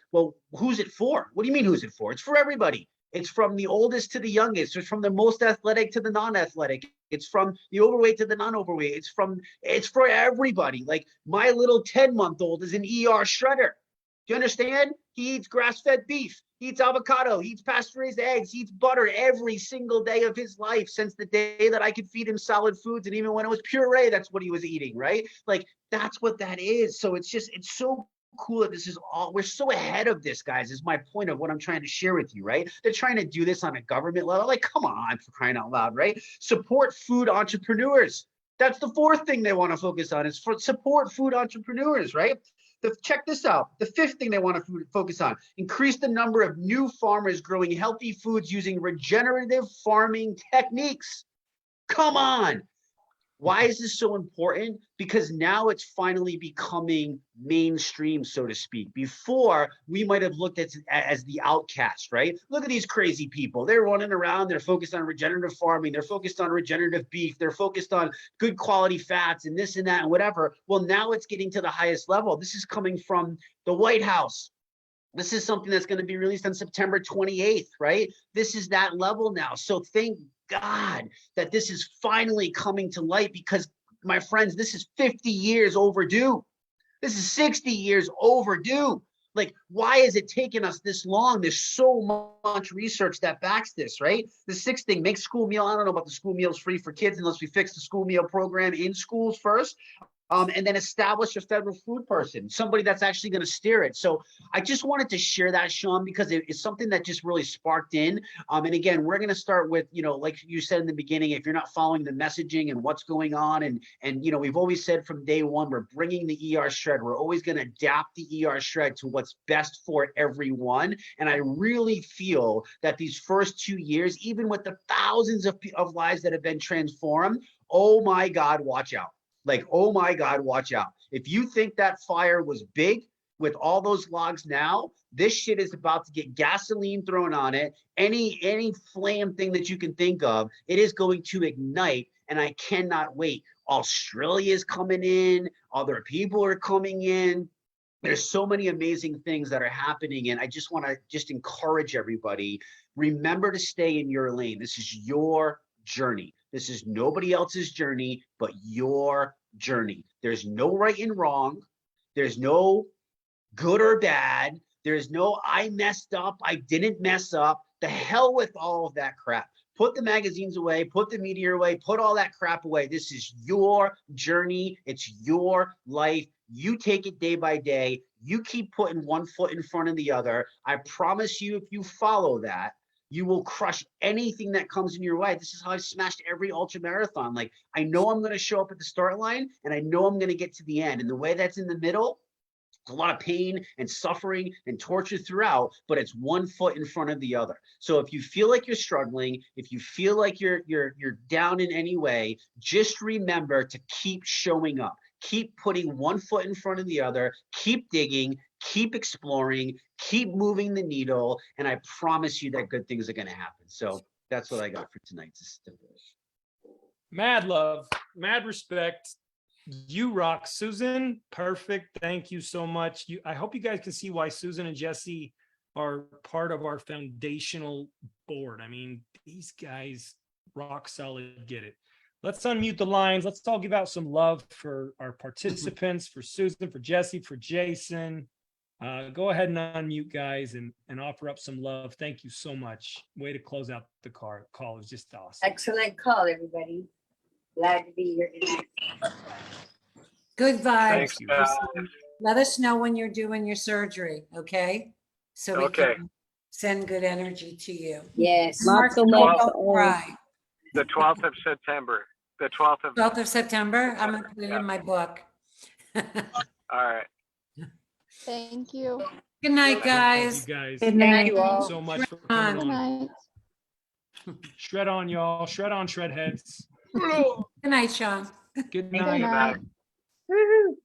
[SPEAKER 8] who's it for? What do you mean, who's it for? It's for everybody. It's from the oldest to the youngest. It's from the most athletic to the non-athletic. It's from the overweight to the non-overweight. It's for everybody. Like, my little 10-month-old is an ER shredder. Do you understand? He eats grass-fed beef. He eats avocado. He eats pasture-raised eggs. He eats butter every single day of his life since the day that I could feed him solid foods. And even when it was puree, that's what he was eating, right? Like, that's what that is. So it's so cool that this is all, we're so ahead of this, guys, is my point of what I'm trying to share with you, right? They're trying to do this on a government level. Like, come on, for crying out loud, right? Support food entrepreneurs. That's the fourth thing they want to focus on, is for support food entrepreneurs, right? Check this out. The fifth thing they want to focus on, increase the number of new farmers growing healthy foods using regenerative farming techniques. Come on. Why is this so important? Because now it's finally becoming mainstream, so to speak. Before, we might have looked at it as the outcast, right? Look at these crazy people. They're running around. They're focused on regenerative farming. They're focused on regenerative beef. They're focused on good quality fats and this and that and whatever. Well, now it's getting to the highest level. This is coming from the White House. This is something that's going to be released on September 28th, right? This is that level now. So thank God that this is finally coming to light, because, my friends, this is 50 years overdue. This is 60 years overdue. Like, why is it taking us this long? There's so much research that backs this, right? The sixth thing, make school meal. I don't know about the school meals free for kids unless we fix the school meal program in schools first. And then establish a federal food person, somebody that's actually going to steer it. So I just wanted to share that, Sean, because it's something that just really sparked in. And again, we're going to start with, you know, like you said in the beginning, if you're not following the messaging and what's going on, and you know, we've always said from day one, we're bringing the ER Shred. We're always going to adapt the ER Shred to what's best for everyone. And I really feel that these first 2 years, even with the thousands of lives that have been transformed, oh my God, watch out. Like, oh my God, watch out. If you think that fire was big with all those logs now, this shit is about to get gasoline thrown on it. Any flame thing that you can think of, it is going to ignite, and I cannot wait. Australia is coming in. Other people are coming in. There's so many amazing things that are happening, and I just want to encourage everybody. Remember to stay in your lane. This is your journey. This is nobody else's journey but your journey. There's no right and wrong. There's no good or bad. There's no I messed up, I didn't mess up. The hell with all of that crap. Put the magazines away, put the media away, put all that crap away. This is your journey. It's your life. You take it day by day. You keep putting one foot in front of the other. I promise you, if you follow that, you will crush anything that comes in your way. This is how I've smashed every ultra marathon. Like, I know I'm going to show up at the start line and I know I'm going to get to the end. And the way that's in the middle, it's a lot of pain and suffering and torture throughout, but it's one foot in front of the other. So if you feel like you're struggling, if you feel like you're down in any way, just remember to keep showing up. Keep putting one foot in front of the other, keep digging, keep exploring, keep moving the needle, and I promise you that good things are going to happen. So that's what I got for tonight.
[SPEAKER 1] Mad love, mad respect. You rock, Susan. Perfect. Thank you so much. I hope you guys can see why Susan and Jesse are part of our foundational board. I mean, these guys rock solid, get it. Let's unmute the lines. Let's all give out some love for our participants, for Susan, for Jesse, for Jason. Go ahead and unmute, guys, and offer up some love. Thank you so much. Way to close out the call. It was just awesome.
[SPEAKER 9] Excellent call, everybody. Glad to be here tonight.
[SPEAKER 7] Good vibes.
[SPEAKER 6] Thanks,
[SPEAKER 7] Let us know when you're doing your surgery, okay? So we
[SPEAKER 6] Okay.
[SPEAKER 7] can send good energy to you.
[SPEAKER 9] Yes.
[SPEAKER 7] Mark,
[SPEAKER 9] Lots of love to
[SPEAKER 7] don't
[SPEAKER 9] all.
[SPEAKER 7] cry.
[SPEAKER 6] The 12th of September, the 12th of,
[SPEAKER 7] 12th of September, I'm gonna put it in my book.
[SPEAKER 6] all right.
[SPEAKER 10] Thank you.
[SPEAKER 7] Good night,
[SPEAKER 1] Thank
[SPEAKER 7] guys.
[SPEAKER 1] you guys.
[SPEAKER 3] Good night.
[SPEAKER 10] you all.
[SPEAKER 1] So much for
[SPEAKER 7] Good
[SPEAKER 1] coming
[SPEAKER 10] Good
[SPEAKER 1] on.
[SPEAKER 10] night.
[SPEAKER 1] Shred on, y'all. Shred on, shred heads.
[SPEAKER 7] Good night, Sean.
[SPEAKER 1] Good
[SPEAKER 10] Good
[SPEAKER 1] night.
[SPEAKER 10] night.
[SPEAKER 9] Woo-hoo.